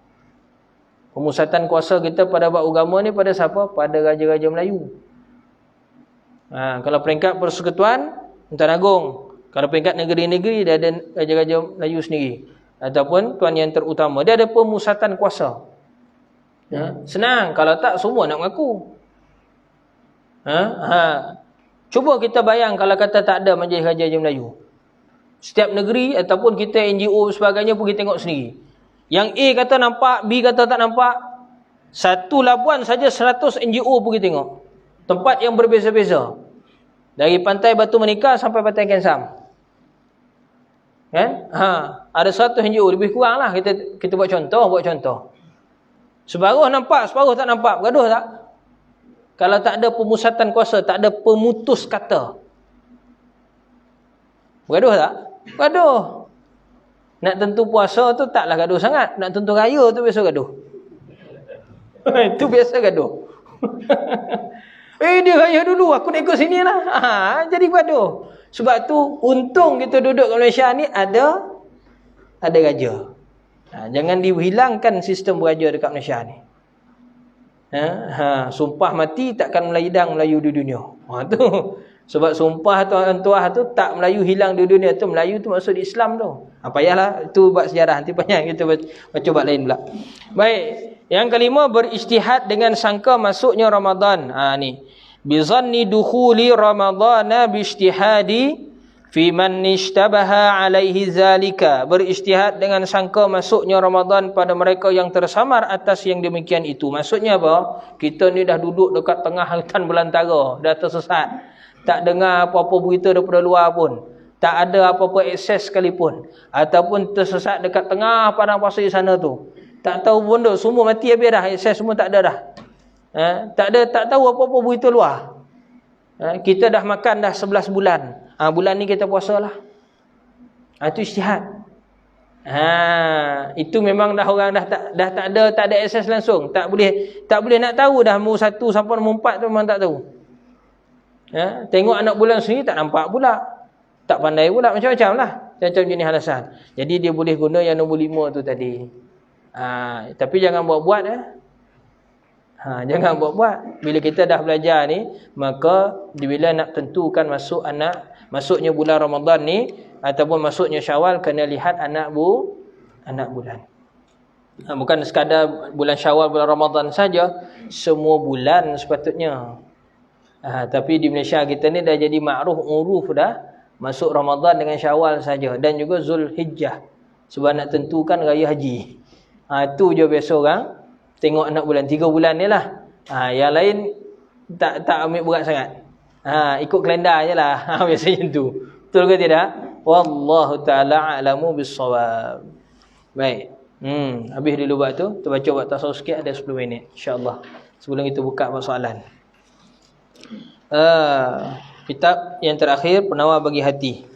Pemusatan kuasa kita pada bab agama ni pada siapa? Pada raja-raja Melayu. Kalau peringkat persekutuan, Tuan Agong. Kalau peringkat negeri-negeri, dia ada raja-raja Melayu sendiri. Ataupun tuan yang terutama. Dia ada pemusatan kuasa. Senang. Kalau tak, semua nak mengaku. Cuba kita bayang kalau kata tak ada majlis raja-raja Melayu. Setiap negeri ataupun kita NGO sebagainya pergi tengok sendiri. Yang A kata nampak, B kata tak nampak. Satu Labuan saja 100 NGO pergi tengok. Tempat yang berbeza-beza. Dari pantai Batu Menikah sampai pantai Kensam. Kan? Ada 100 NGO, lebih kurang lah. Kita buat contoh. Separuh nampak, separuh tak nampak. Bergaduh tak? Kalau tak ada pemusatan kuasa, tak ada pemutus kata. Bergaduh tak? Bergaduh. Nak tentu puasa tu taklah gaduh sangat. Nak tentu raya tu biasa gaduh. Itu biasa gaduh. Dia raya dulu, aku nak ikut sini lah. Jadi gaduh. Sebab tu untung kita duduk kat Malaysia ni ada raja. Jangan dihilangkan sistem beraja dekat Malaysia ni. Sumpah mati takkan Melayu di dunia. Tu. Sebab sumpah tuah tu tak Melayu hilang di dunia tu. Melayu tu maksud Islam tu. Payahlah itu buat sejarah. Nanti banyak kita baca bab lain pula. Baik. Yang kelima, berijtihad dengan sangka masuknya Ramadan. Ni. Bizanni dukhuli Ramadana bijtihadi fi man ishtabaha alaihi zalika. Berijtihad dengan sangka masuknya Ramadan pada mereka yang tersamar atas yang demikian itu. Maksudnya apa? Kita ni dah duduk dekat tengah hutan belantara, dah tersesat. Tak dengar apa-apa berita daripada luar pun. Tak ada apa-apa akses sekalipun. Ataupun tersesat dekat tengah padang pasir sana tu. Tak tahu benda, semua mati habis dah. Akses semua tak ada dah. Tak tahu apa-apa berita luar. Kita dah makan dah 11 bulan. Bulan ni kita puasa lah. Itu ijtihad. Itu memang dah orang dah tak ada akses langsung. Tak boleh nak tahu dah nombor 1 sampai nombor 4 tu memang tak tahu. Tengok anak bulan sendiri tak nampak pula. Tak pandai pula, macam-macam lah. Macam jenis alasan. Jadi dia boleh guna yang nombor 5 tu tadi. Tapi jangan buat-buat. Jangan buat-buat. Bila kita dah belajar ni, maka bila nak tentukan masuknya bulan Ramadan ni ataupun masuknya Syawal, kena lihat anak bulan. Bukan sekadar bulan Syawal, bulan Ramadan saja, semua bulan sepatutnya. Tapi di Malaysia kita ni dah jadi ma'ruf uruf dah masuk Ramadan dengan Syawal saja dan juga Zulhijjah. Sebab nak tentukan raya haji. Itu je biasa orang tengok anak bulan 3 bulan ni lah. Yang lain tak ambil berat sangat. Ikut kalendar je lah. Biasanya tu. Betul ke tidak? Wallahu ta'ala a'lamu bis-shawab. Baik. Habis dulu buat tu. Kita baca buat tasawuf sikit, ada 10 minit insya-Allah. Sebelum kita buka soalan. Kitab yang terakhir, Penawar Bagi Hati.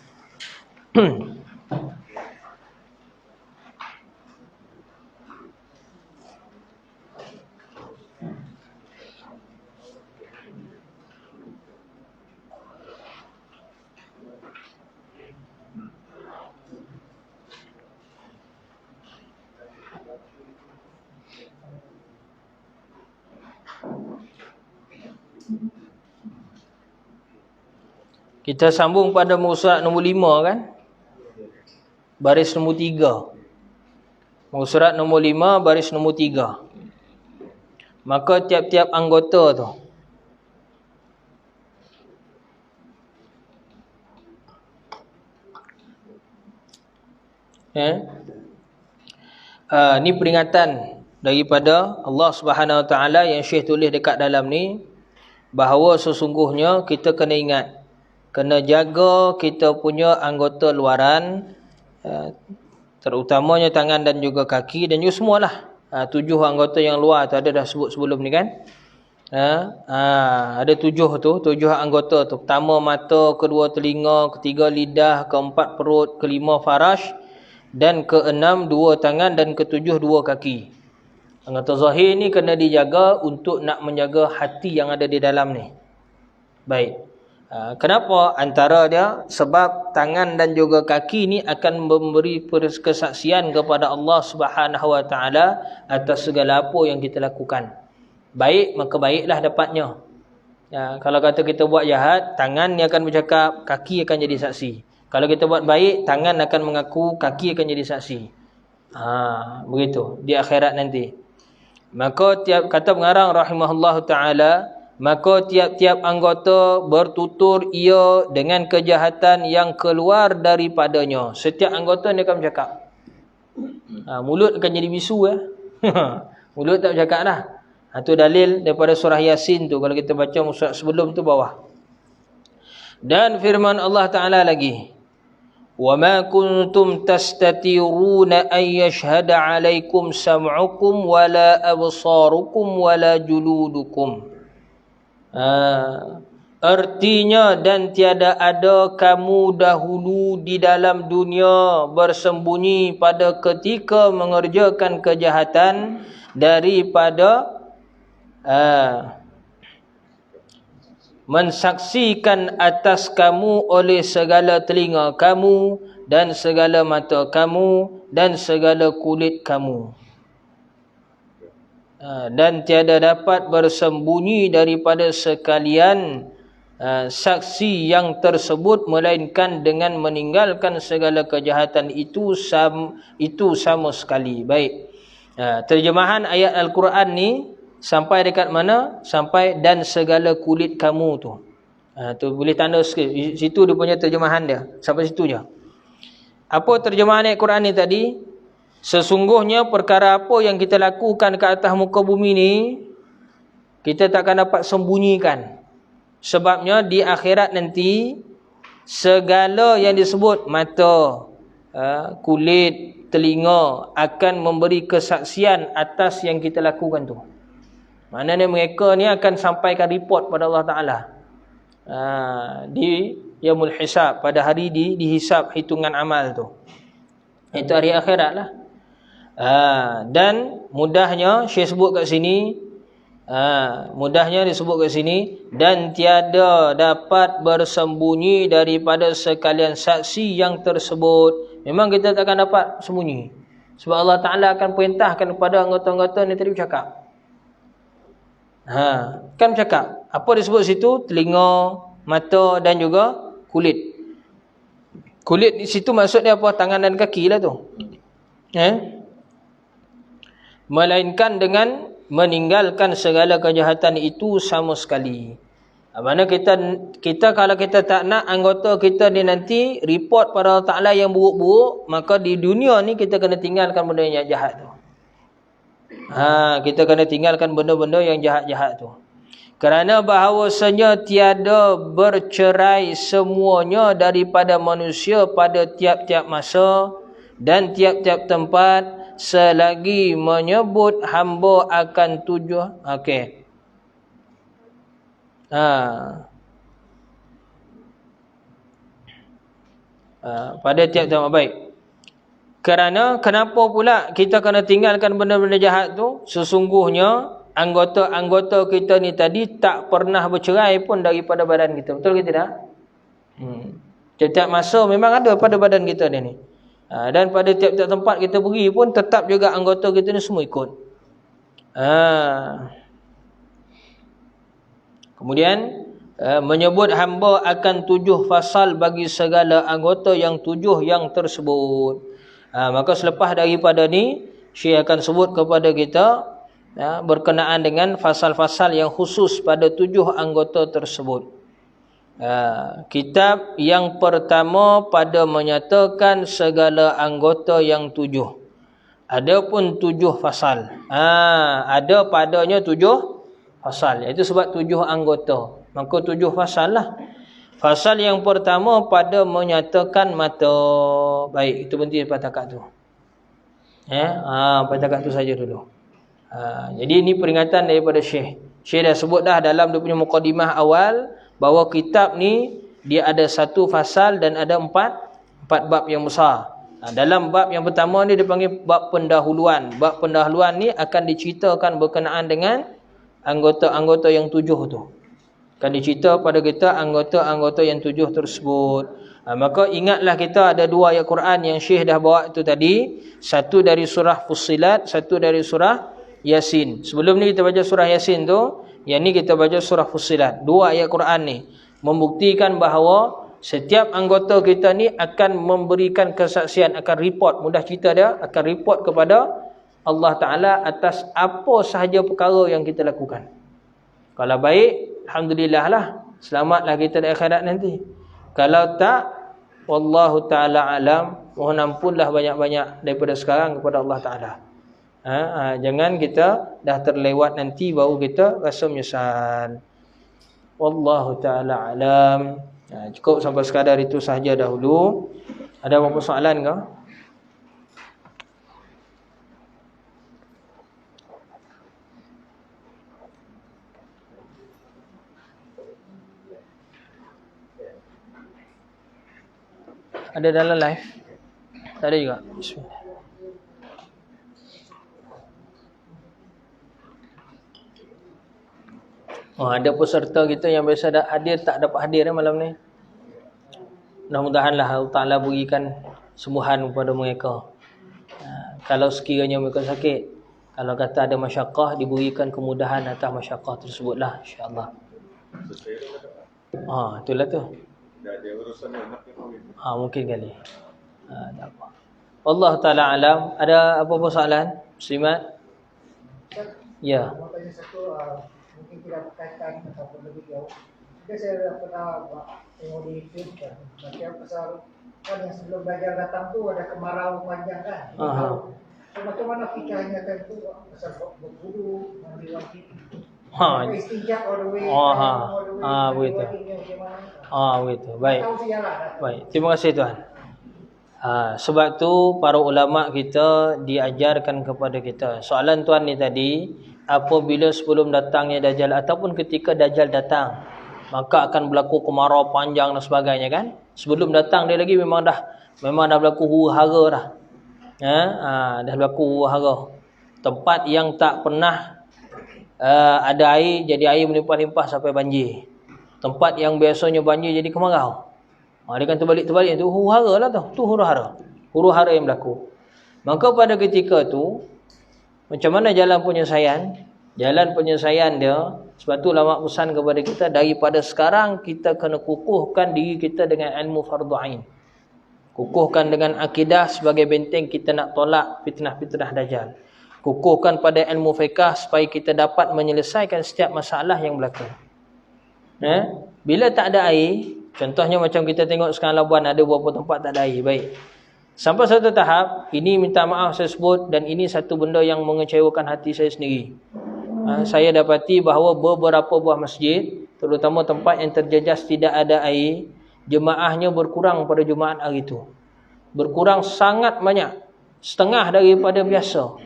Kita sambung pada muka surat nombor 5 kan? Baris nombor 3. Muka surat nombor 5, baris nombor 3. Maka tiap-tiap anggota tu ni peringatan daripada Allah Subhanahu Wa Taala yang Syekh tulis dekat dalam ni, bahawa sesungguhnya kita kena ingat, kena jaga kita punya anggota luaran, terutamanya tangan dan juga kaki dan juga semualah. 7 anggota yang luar tu ada dah sebut sebelum ni kan. Ada 7 tu, 7 anggota tu. Pertama mata, kedua telinga, ketiga lidah, keempat perut, kelima faraj, dan keenam 2 tangan, dan ketujuh 2 kaki. Anggota zahir ni kena dijaga untuk nak menjaga hati yang ada di dalam ni. Baik. Kenapa? Antara dia sebab tangan dan juga kaki ni akan memberi kesaksian kepada Allah Subhanahu Wa Taala atas segala apa yang kita lakukan. Baik, maka baiklah dapatnya. Kalau kata kita buat jahat, tangan ni akan bercakap, kaki akan jadi saksi. Kalau kita buat baik, tangan akan mengaku, kaki akan jadi saksi. Begitu di akhirat nanti. Maka kata pengarang rahimahullahu taala, maka tiap-tiap anggota bertutur ia dengan kejahatan yang keluar daripadanya. Setiap anggota ni akan bercakap. Mulut akan jadi bisu Mulut tak bercakap dah. Itu dalil daripada surah Yasin tu, kalau kita baca surat sebelum tu bawah. Dan firman Allah Taala lagi, wa ma kuntum tastatiruna ay yashhada alaikum sam'ukum wala absarukum wala juludukum. Artinya, dan tiada ada kamu dahulu di dalam dunia bersembunyi pada ketika mengerjakan kejahatan daripada mensaksikan atas kamu oleh segala telinga kamu dan segala mata kamu dan segala kulit kamu. Dan tiada dapat bersembunyi daripada sekalian saksi yang tersebut melainkan dengan meninggalkan segala kejahatan itu sama sekali. Baik. Terjemahan ayat Al-Quran ni sampai dekat mana? Sampai dan segala kulit kamu tu. Tu boleh tanda sikit. Situ dia punya terjemahan dia. Sampai situ je. Apa terjemahan ayat Quran ni tadi? Sesungguhnya perkara apa yang kita lakukan ke atas muka bumi ni, kita takkan dapat sembunyikan. Sebabnya di akhirat nanti, segala yang disebut mata, kulit, telinga akan memberi kesaksian atas yang kita lakukan tu. Maknanya mereka ni akan sampaikan report pada Allah Ta'ala di Yaumul Hisab, pada hari dihisab hitungan amal tu. Itu hari akhirat lah. Dan mudahnya Syekh sebut kat sini, mudahnya disebut kat sini, dan tiada dapat bersembunyi daripada sekalian saksi yang tersebut. Memang kita tak akan dapat sembunyi, sebab Allah Ta'ala akan perintahkan kepada anggota-anggota ni tadi bercakap. Kan bercakap. Apa disebut situ? Telinga, mata dan juga kulit. Kulit di situ maksudnya apa? Tangan dan kaki lah tu. Melainkan dengan meninggalkan segala kejahatan itu sama sekali. Mana kita kalau kita tak nak anggota kita ni nanti report pada Allah Ta'ala yang buruk-buruk, maka di dunia ni kita kena tinggalkan benda yang jahat tu. Kita kena tinggalkan benda-benda yang jahat-jahat tu. Kerana bahawasanya tiada bercerai semuanya daripada manusia pada tiap-tiap masa dan tiap-tiap tempat, selagi menyebut hamba akan tujuh. Okey. Pada tiap-tiap baik. Kerana kenapa pula kita kena tinggalkan benda-benda jahat tu? Sesungguhnya anggota-anggota kita ni tadi tak pernah bercerai pun daripada badan kita. Betul ke tidak? Tiap-tiap masa memang ada pada badan kita ni. Dan pada tiap-tiap tempat kita pergi pun tetap juga anggota kita ni semua ikut. Kemudian menyebut hamba akan 7 fasal bagi segala anggota yang 7 yang tersebut. Maka selepas daripada ni, Syekh akan sebut kepada kita berkenaan dengan fasal-fasal yang khusus pada 7 anggota tersebut. Kitab yang pertama pada menyatakan segala anggota yang 7. Adapun 7 fasal. Ada padanya 7 fasal. Iaitu sebab 7 anggota. Maka 7 fasal lah. Fasal yang pertama pada menyatakan mata. Baik, itu berhenti pada takat tu. Pada takat tu saja dulu. Jadi ini peringatan daripada Syekh. Syekh dah sebut dah dalam dia punya mukadimah awal bahawa kitab ni dia ada satu fasal dan ada empat bab yang besar. Dalam bab yang pertama ni dia panggil bab pendahuluan. Bab pendahuluan ni akan diceritakan berkenaan dengan anggota-anggota yang 7 tu. Akan dicerita pada kita anggota-anggota yang 7 tersebut. Maka ingatlah kita ada 2 ayat Quran yang Syekh dah bawa tu tadi. Satu dari surah Fussilat, satu dari surah Yasin. Sebelum ni kita baca surah Yasin tu, yang ni kita baca surah Fussilat. 2 ayat Quran ni membuktikan bahawa setiap anggota kita ni akan memberikan kesaksian, akan report, mudah cerita dia, akan report kepada Allah Ta'ala atas apa sahaja perkara yang kita lakukan. Kalau baik, alhamdulillah lah, selamatlah kita di akhirat nanti. Kalau tak, wallahu ta'ala alam, mohon ampunlah banyak-banyak daripada sekarang kepada Allah Ta'ala. Jangan kita dah terlewat nanti baru kita rasa menyesal. Wallahu ta'ala alam. Cukup sampai sekadar itu sahaja dahulu. Ada apa-apa soalan ke? Ada dalam live? Tak ada juga. Bismillah. Ada peserta kita yang biasa dah hadir tak dapat hadir malam ni. Mudah-mudahanlah Allah Ta'ala berikan sembuhan kepada mereka. Kalau sekiranya mereka sakit, kalau kata ada masyakkah, diberikan kemudahan atas masyakkah tersebutlah, insya-Allah. Itulah tu. Ada urusan anak yang kahwin. Mungkin kali. Tak apa. Allah Ta'ala alam. Ada apa-apa soalan? Muslimat? Ya. Mungkin tidak berkaitan ataupun lebih jauh. Jadi saya pernah tengok di YouTube kan, macam pasal kan yang sebelum Dajjal datang tu ada kemarau panjang kan. So, macam mana fikirnya kan tu pasal berwudu, mandi wajib. Istinja all the way. Begitu. Begitu. Baik. Baik. Terima kasih Tuan. Sebab tu para ulama kita diajarkan kepada kita. Soalan Tuan ni tadi, apabila sebelum datangnya Dajjal ataupun ketika Dajjal datang, maka akan berlaku kemarau panjang dan sebagainya kan? Sebelum datang dia lagi memang dah berlaku huru-hara dah. Dah berlaku huru-hara. Tempat yang tak pernah ada air, jadi air melimpah-limpah sampai banjir. Tempat yang biasanya banjir jadi kemarau. Dia kan terbalik-terbalik tu huru-hara lah tu. Tu huru-hara. Huru-hara yang berlaku. Maka pada ketika tu, macam mana jalan penyelesaian? Jalan penyelesaian dia, sebab tu ulama pesan kepada kita, daripada sekarang kita kena kukuhkan diri kita dengan ilmu fardu ain. Kukuhkan dengan akidah sebagai benteng kita nak tolak fitnah-fitnah Dajjal. Kukuhkan pada ilmu fiqh supaya kita dapat menyelesaikan setiap masalah yang berlaku. Bila tak ada air, contohnya macam kita tengok sekarang Labuan ada beberapa tempat tak ada air, baik. Sampai satu tahap, ini minta maaf saya sebut dan ini satu benda yang mengecewakan hati saya sendiri. Saya dapati bahawa beberapa buah masjid, terutama tempat yang terjejas tidak ada air, jemaahnya berkurang pada Jumaat hari itu. Berkurang sangat banyak. Setengah daripada biasa.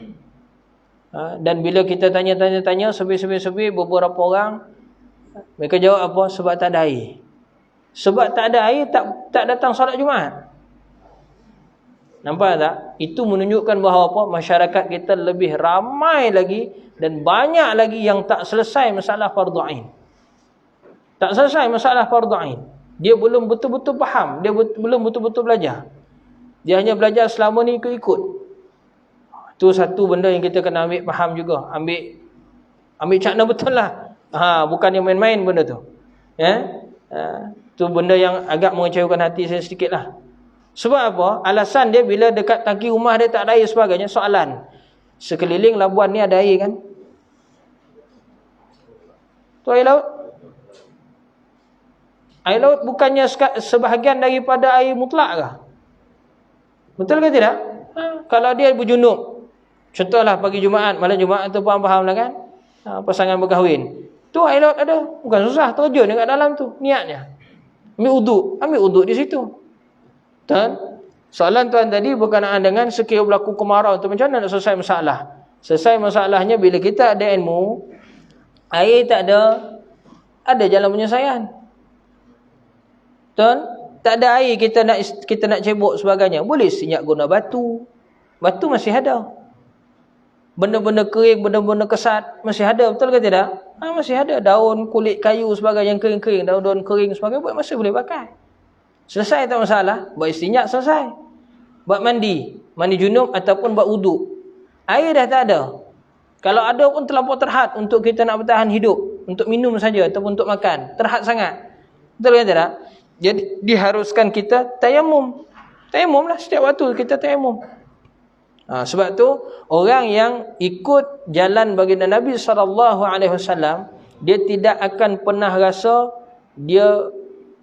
Dan bila kita tanya sebi-sebi beberapa orang, mereka jawab apa? Sebab tak ada air. Sebab tak ada air, tak datang solat Jumaat. Nampak tak? Itu menunjukkan bahawa apa? Masyarakat kita lebih ramai lagi dan banyak lagi yang tak selesai masalah fardu ain. Tak selesai masalah fardu ain. Dia belum betul-betul faham, dia belum betul-betul belajar. Dia hanya belajar selama ni ikut-ikut. Itu satu benda yang kita kena ambil faham juga. Ambil cakna betul lah. Bukan yang main-main benda tu. Itu benda yang agak mengecewakan hati saya sedikit lah. Sebab apa? Alasan dia bila dekat tangki rumah dia tak ada air sebagainya. Soalan, sekeliling Labuan ni ada air kan? Tu air laut. Air laut bukannya sebahagian daripada air mutlak kah? Betul ke tidak? Kalau dia berjunub, contohlah pagi Jumaat, malam Jumaat tu faham lah kan? Pasangan berkahwin. Tu air laut ada. Bukan susah, terjun dekat dalam tu. Niatnya. Ambil uduk di situ. Tuan, soalan tuan tadi berkenaan dengan sekiranya berlaku kemarau tu macam mana nak selesai masalah? Selesai masalahnya bila kita ada ilmu, Air tak ada, ada jalan penyelesaian. Betul? Tak ada air, kita nak cebok sebagainya, boleh senyap guna batu. Batu masih ada. Benda-benda kering, benda-benda kesat masih ada, betul ke tidak? Masih ada. Daun, kulit kayu sebagainya yang kering-kering, daun-daun kering sebagainya masih boleh pakai. Selesai tak masalah. Buat istinyak selesai. Buat mandi junub ataupun buat wuduk. Air dah tak ada. Kalau ada pun terlampau terhad untuk kita nak bertahan hidup, untuk minum saja ataupun untuk makan. Terhad sangat. Betul ke tidak? Jadi diharuskan kita tayamum. Tayamum lah setiap waktu kita tayamum. Sebab tu orang yang ikut jalan baginda Nabi SAW, dia tidak akan pernah rasa dia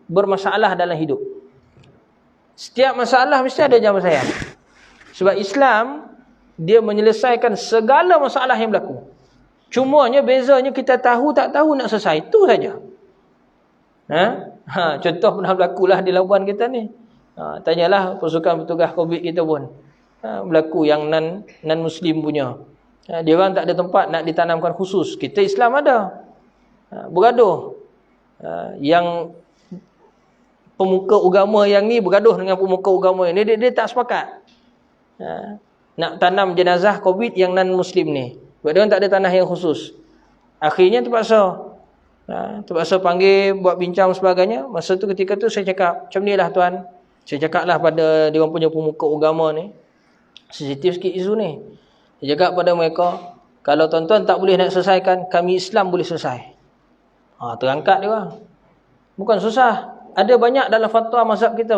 bermasalah dalam hidup. Setiap masalah mesti ada jalan saya. Sebab Islam dia menyelesaikan segala masalah yang berlaku. Cumanya bezanya kita tahu tak tahu nak selesai, itu saja. Contoh pernah berlakulah di Labuan kita ni. Tanyalah pasukan petugas COVID kita pun. Berlaku yang non muslim punya. Dia orang tak ada tempat nak ditanamkan khusus. Kita Islam ada. Bergaduh. Yang pemuka agama yang ni bergaduh dengan pemuka agama yang ni, dia tak sepakat. Nak tanam jenazah COVID yang non muslim ni. Sebab dia orang tak ada tanah yang khusus. Akhirnya terpaksa panggil buat bincang sebagainya. Masa tu ketika tu saya cakap, macam ni lah tuan. Saya cakaplah pada dia orang punya pemuka agama ni, sensitif sikit isu ni. Dia cakap pada mereka, kalau tuan-tuan tak boleh nak selesaikan, kami Islam boleh selesai. Terangkat dia orang. Bukan susah. Ada banyak dalam fatwa mazhab kita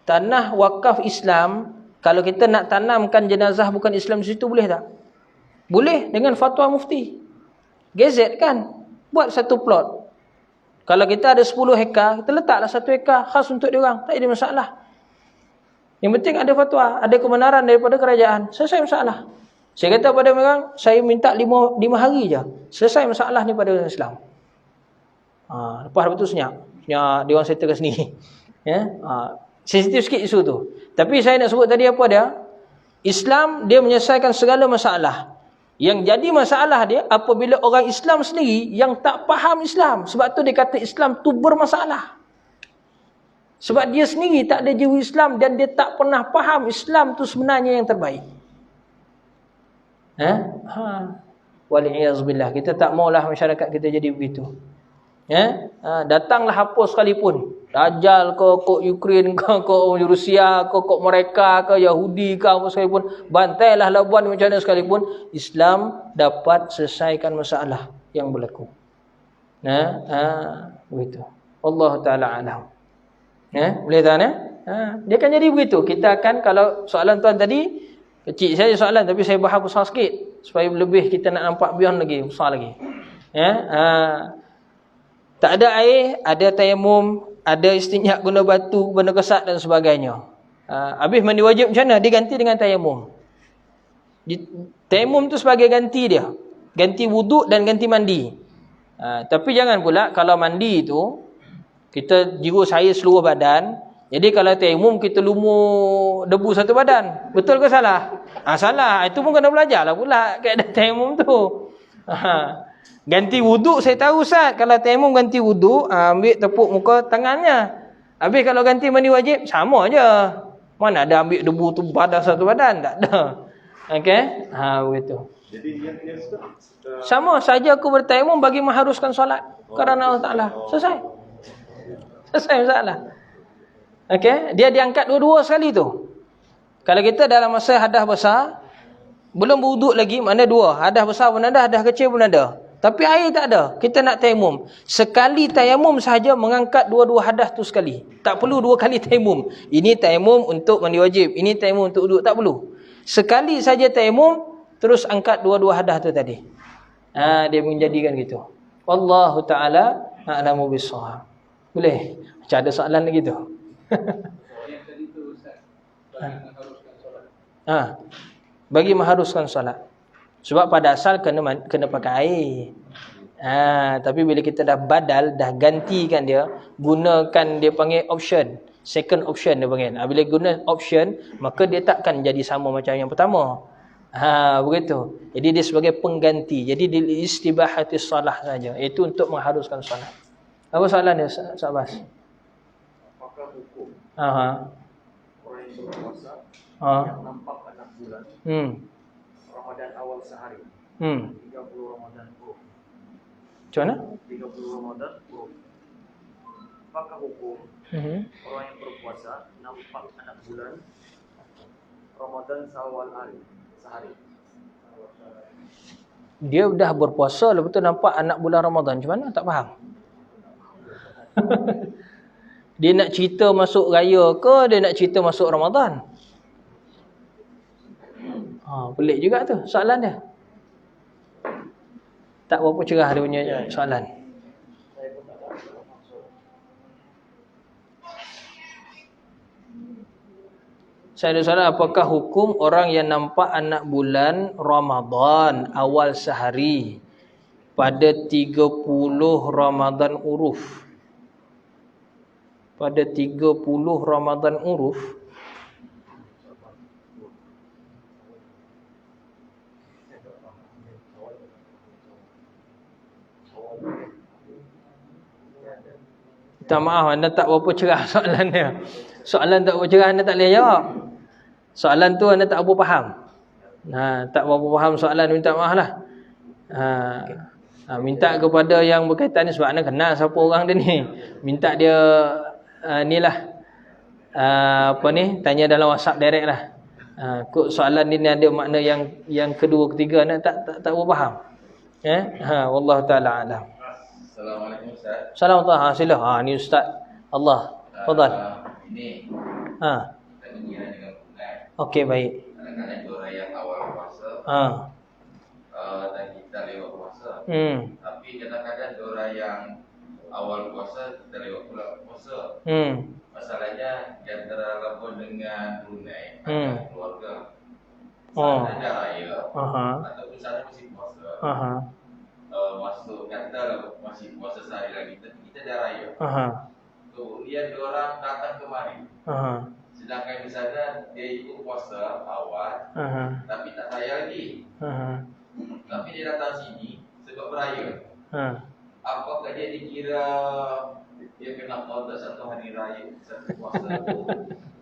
tanah wakaf Islam, kalau kita nak tanamkan jenazah bukan Islam di situ, boleh tak? Boleh dengan fatwa mufti. Gazet kan, buat satu plot. Kalau kita ada 10 hektar, kita letaklah 1 hektar khas untuk dia orang, tak ada masalah. Yang penting ada fatwa, ada kebenaran daripada kerajaan, selesai masalah. Saya kata pada mereka, saya minta 5 hari je, selesai masalah ni pada Islam. Lepas tu senyap dia orang settle kat sini. Sensitif sikit isu tu. Tapi saya nak sebut tadi apa dia? Islam dia menyelesaikan segala masalah. Yang jadi masalah dia apabila orang Islam sendiri yang tak faham Islam. Sebab tu dia kata Islam tu bermasalah. Sebab dia sendiri tak ada jiwa Islam dan dia tak pernah faham Islam tu sebenarnya yang terbaik. Waliyazbillah. Kita tak maulah masyarakat kita jadi begitu. Datanglah apa sekalipun, Dajjal ke Ukraine ke Rusia ke mereka ke Yahudi ke apa sekalipun, bantailah Labuan macam mana sekalipun, Islam dapat selesaikan masalah yang berlaku. Begitu. Allah Ta'ala alam. Boleh tak? Dia akan jadi begitu. Kita akan, kalau soalan tuan tadi kecil saja soalan, tapi saya bahas besar sikit supaya lebih kita nak nampak beyond lagi, besar lagi. Tak ada air, ada tayamum, ada istinyak guna batu, benda kesat dan sebagainya. Habis mandi wajib macam mana? Dia ganti dengan tayamum. Tayamum tu sebagai ganti dia. Ganti wuduk dan ganti mandi. Tapi jangan pula kalau mandi tu, kita jirus air seluruh badan. Jadi kalau tayamum kita lumur debu satu badan. Betul ke salah? Salah. Itu pun kena belajar lah pula keadaan tayamum tu. Ganti wuduk saya tahu Ustaz. Kalau tayamum ganti wuduk, ambil tepuk muka tangannya. Habis kalau ganti mandi wajib, sama je. Mana ada ambil debu tu badan satu badan? Tak ada. Okey? Begitu. Jadi yang sama saja aku bertayamum bagi mengharuskan solat kerana Allah Taala. Selesai. Selesai masalah. Okey? Dia diangkat dua-dua sekali tu. Kalau kita dalam masa hadas besar, belum berwuduk lagi, mana dua. Hadas besar pun ada, hadas kecil pun ada. Tapi air tak ada. Kita nak tayamum. Sekali tayamum sahaja mengangkat dua-dua hadas tu sekali. Tak perlu 2 kali tayamum. Ini tayamum untuk mandi wajib. Ini tayamum untuk wuduk. Tak perlu. Sekali saja tayamum, terus angkat dua-dua hadas tu tadi. Dia menjadikan gitu. Wallahu ta'ala a'lamu bis-shawab. Boleh? Macam ada soalan lagi tu. yang tadi tu Ustaz, bagi mengharuskan solat. Bagi mengharuskan solat. Sebab pada asal kena pakai air. Tapi bila kita dah badal, dah gantikan dia, gunakan dia panggil option. Second option dia panggil. Bila guna option, maka dia takkan jadi sama macam yang pertama. Begitu. Jadi dia sebagai pengganti. Jadi di istibahatis salah saja. Itu untuk mengharuskan solat. Apa soalan dia, Sahabas? Apakah hukum Aha. orang yang berpuasa Ah. yang nampak anak bulan Ramadan awal sehari 30 Ramadan Pro Macam mana? 30 Ramadan Pro, apakah hukum orang yang berpuasa nampak anak bulan Ramadan awal hari sehari? Dia dah berpuasa, lepas tu nampak anak bulan Ramadan. Macam mana? Tak faham. Dia nak cerita masuk raya ke dia nak cerita masuk Ramadan? Pelik juga tu soalan dia. Tak berapa cerah dia punya soalan. Saya ada soalan, apakah hukum orang yang nampak anak bulan Ramadan awal sehari pada 30 Ramadan Uruf? Pada 30 Ramadan Uruf minta maaf, anda tak berapa cerah soalan dia. Soalan tak berapa cerah, anda tak boleh jawab. Soalan tu anda tak berapa faham. Tak berapa faham soalan, minta maaf lah. Minta kepada yang berkaitan ni, sebab anda kenal siapa orang dia ni. Minta dia tanya dalam WhatsApp direct lah. Kok soalan ni ada makna yang kedua, ketiga, anda tak berapa faham. Wallahu ta'ala alam. Assalamualaikum Ustaz. Assalamualaikum. Sila. Ni Ustaz Allah. Fadal. Ini keinginan dengan bulan. Okey, baik. Kadang-kadang itu orang yang awal puasa dan kita lewat puasa. Tapi kadang-kadang ada orang yang awal puasa kita lewat pula puasa. Masalahnya di antara Labuan dengan Brunei ada keluarga. Sana ada raya ataupun sana masih puasa. Masuk kata masih puasa sehari lagi, tapi kita dah raya. Kemudian diorang datang kemari. Sedangkan di sana dia ikut puasa awal, tapi tak raya lagi. Tapi dia datang sini sebab beraya. Apakah dia dikira dia kena qada satu hari raya, satu puasa tu,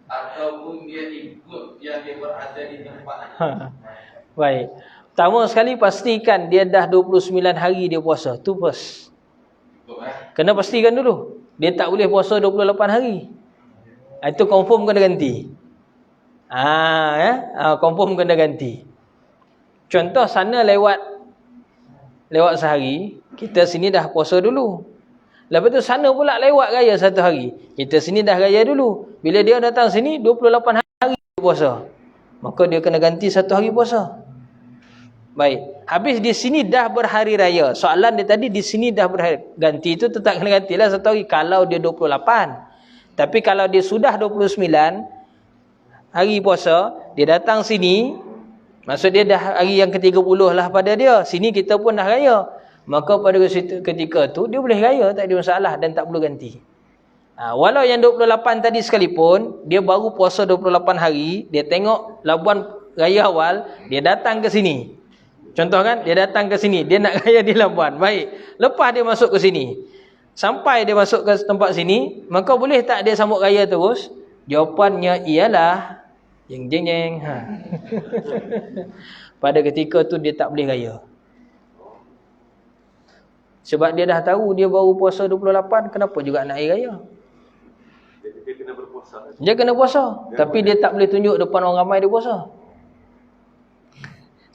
ataupun dia ikut yang dia berada di tempat? Baik. Pertama sekali pastikan dia dah 29 hari dia puasa. Tu first. Kena pastikan dulu. Dia tak boleh puasa 28 hari. Itu confirm kena ganti. Confirm kena ganti. Contoh sana lewat sehari, kita sini dah puasa dulu. Lepas tu sana pula lewat raya satu hari. Kita sini dah raya dulu. Bila dia datang sini 28 hari dia puasa. Maka dia kena ganti satu hari puasa. Baik. Habis di sini dah berhari raya. Soalan dia tadi di sini dah berhari. Ganti itu tetap kena gantilah satu hari. Kalau dia 28. Tapi kalau dia sudah 29 hari puasa, dia datang sini. Maksud dia dah hari yang ke-30 lah pada dia. Sini kita pun dah raya. Maka pada ketika tu dia boleh raya, tak ada masalah dan tak perlu ganti. Walau yang 28 tadi sekalipun, dia baru puasa 28 hari, dia tengok Labuan raya awal, dia datang ke sini. Contoh kan, dia datang ke sini, dia nak raya di Labuan. Baik, lepas dia masuk ke sini, sampai dia masuk ke tempat sini, maka boleh tak dia sambut raya terus? Jawapannya ialah jeng jeng jeng. Pada ketika tu dia tak boleh raya. Sebab dia dah tahu dia baru puasa 28, kenapa juga nak raya? Dia kena berpuasa. Dia kena puasa, tapi dia tak boleh tunjuk depan orang ramai dia puasa.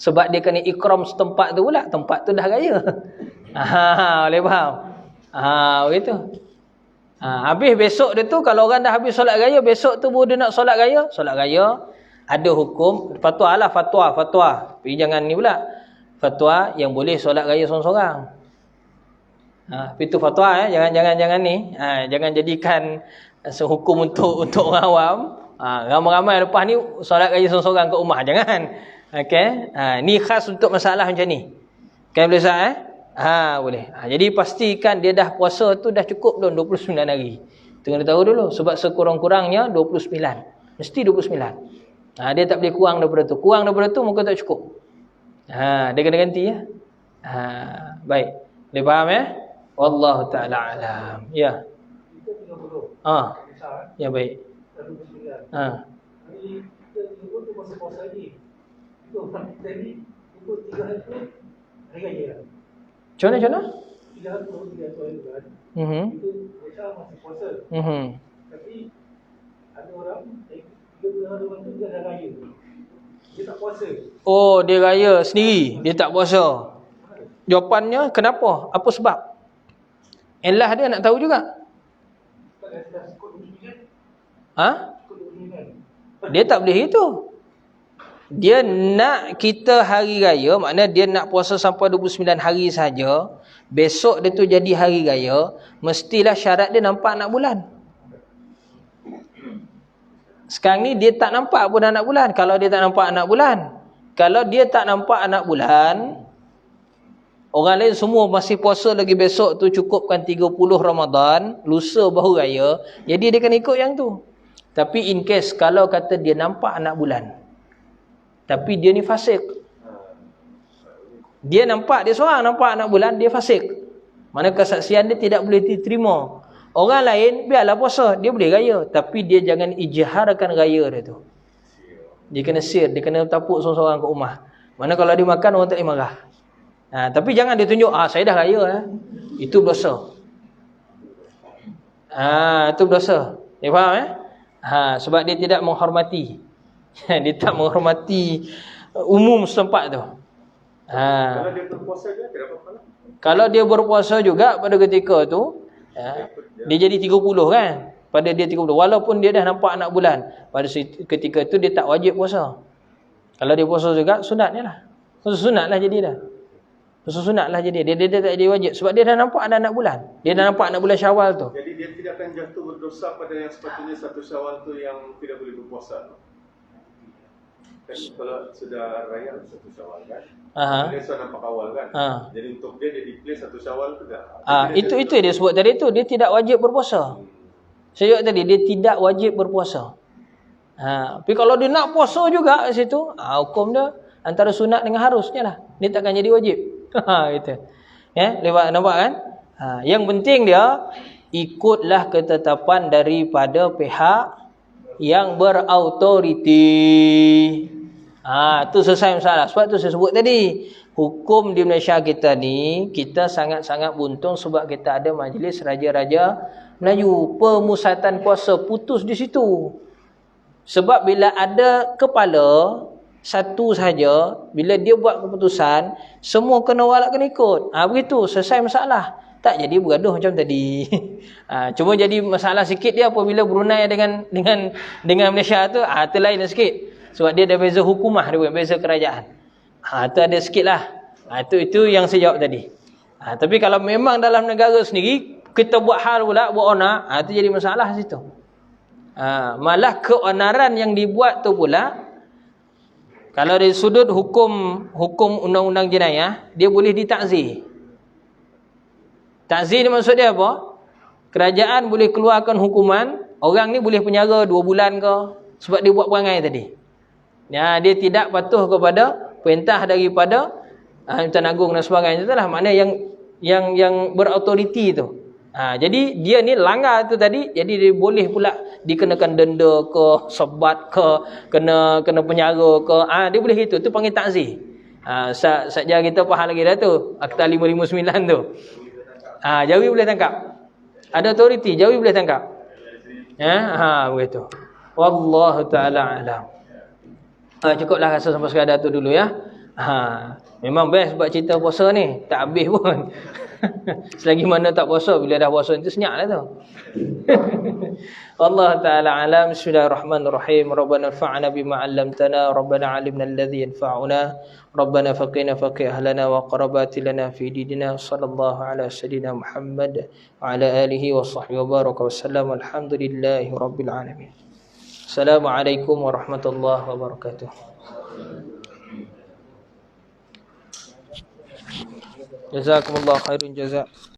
Sebab dia kena ikram setempat tu pula, tempat tu dah raya. Boleh faham? Begitu. Habis besok dia tu, kalau orang dah habis solat raya, besok tu baru dia nak solat raya. Solat raya ada hukum fatwa lah, fatwa. Tapi jangan ni pula. Fatwa yang boleh solat raya seorang-seorang. Itu fatwa jangan ni. Jangan jadikan sehukum untuk orang awam. Ramai-ramai lepas ni solat raya seorang-seorang kat rumah, jangan. Okey. Ni khas untuk masalah macam ni. Kan boleh sah boleh. Jadi pastikan dia dah puasa tu dah cukup belum 29 hari. Tengah tahu dulu sebab sekurang-kurangnya 29. Mesti 29. Dia tak boleh kurang daripada tu. Kurang daripada tu muka tak cukup. Dia kena ganti ya. Baik. Boleh faham ya? Wallahu ta'ala alam. Ya. Itu 30. Ya baik. Lalu 9. Jadi kita tu masa puasa ni. Itu orang kita ni ikut 3 hari tu hari raya lah. Macam mana? 3 hari tu hari bulan. Itu biasa masih puasa. Tapi ada orang 30 hari tu dia dah raya. Dia tak puasa. Oh, dia raya sendiri. Dia tak puasa. Jawapannya kenapa? Apa sebab? Elah dia nak tahu juga. Dia tak boleh itu. Dia nak kita hari raya, maknanya dia nak puasa sampai 29 hari saja. Besok dia tu jadi hari raya, mestilah syarat dia nampak anak bulan. Sekarang ni dia tak nampak pun anak bulan. Kalau dia tak nampak anak bulan, kalau dia tak nampak anak bulan, orang lain semua masih puasa lagi, besok tu cukupkan 30 Ramadan, lusa baru raya, jadi dia kena ikut yang tu. Tapi in case kalau kata dia nampak anak bulan, tapi dia ni fasik, dia nampak, dia seorang nampak anak bulan, dia fasik, mana kesaksian dia tidak boleh diterima. Orang lain biarlah puasa, dia boleh raya, tapi dia jangan ijharkan raya dia tu. Dia kena sir, dia kena tapuk seorang-seorang ke rumah. Mana kalau dia makan orang tak boleh marah. Tapi jangan dia tunjuk, saya dah raya. Itu dosa. Itu dosa. Dia faham sebab dia tidak menghormati. Dia tak menghormati umum setempat tu. Kalau dia berpuasa juga tidak apa-apa. Kalau dia berpuasa juga pada ketika tu, dia jadi 30 kan. Pada dia 30, walaupun dia dah nampak anak bulan, pada ketika tu dia tak wajib puasa. Kalau dia puasa juga, sunatnya lah. Sunat lah jadi dah. Sunat lah jadi. Dia tak jadi wajib. Sebab dia dah nampak ada anak bulan. Dia dah nampak anak bulan Syawal tu. Jadi dia tidak akan jatuh berdosa pada yang sepatutnya 1 Syawal tu yang tidak boleh berpuasa. Kan kalau sudah raya 1 Syawal kan. Dia sudah nampak awal kan. Jadi untuk dia declare 1 Syawal tu dah. Itu dia sebut tadi tu. Dia tidak wajib berpuasa. Saya cakap tadi, dia tidak wajib berpuasa. Tapi kalau dia nak puasa juga kat situ, hukum dia antara sunat dengan harusnya lah. Dia takkan jadi wajib. Gitu. Lewat nampak kan? Yang penting dia ikutlah ketetapan daripada pihak yang berautoriti. Tu selesai masalah. Sebab tu saya sebut tadi, hukum di Malaysia kita ni, kita sangat-sangat buntung sebab kita ada majlis raja-raja Melayu. Pemusatan puasa putus di situ. Sebab bila ada kepala satu sahaja, bila dia buat keputusan, semua kena walak, kena ikut. Begitu, selesai masalah. Tak jadi bergaduh macam tadi. Cuma jadi masalah sikit dia apabila Brunei dengan Malaysia tu, tu lain sikit. Sebab dia ada beza hukumah, dia bukan beza kerajaan. Tu ada sikit lah. Itu yang saya jawab tadi. Tapi kalau memang dalam negara sendiri, kita buat hal pula, buat onar, itu jadi masalah situ. Malah keonaran yang dibuat tu pula, kalau dari sudut hukum undang-undang jenayah, dia boleh ditakzir. Takzir ni maksud dia apa? Kerajaan boleh keluarkan hukuman, orang ni boleh penjara 2 bulan ke, sebab dia buat perangai tadi. Dia tidak patuh kepada perintah daripada Tuan Agung dan sebagainya. Itulah makna yang berautoriti tu. Jadi dia ni langgar tu tadi, jadi dia boleh pula dikenakan denda ke, sebat ke, kena penjara ke. Dia boleh gitu. Tu panggil takzir. Saja kita faham lagi dah tu. Akta 559 tu. Jawi boleh tangkap. Ada autoriti, Jawi boleh tangkap. Begitu. Wallahu taala alam. Cukuplah rasa sampai sekadar tu dulu ya. Memang best buat cerita puasa ni, tak habis pun. Selagi mana tak puasa, bila dah puasa itu senyap lah tu. Allah taala alam. Bismillahirrahmanirrahim. Rabbana anfa'na bima 'allamtana, Rabbana 'allimna alladhi yanfa'una, Rabbana faqina faqih ahlana wa qarabatilana fi dinina. Sallallahu ala sayyidina Muhammad wa ala alihi wa sahbihi wa baraka wa sallam. Alhamdulillahi rabbil alamin. Assalamualaikum warahmatullahi wabarakatuh. Jazakumullah khairun jazak.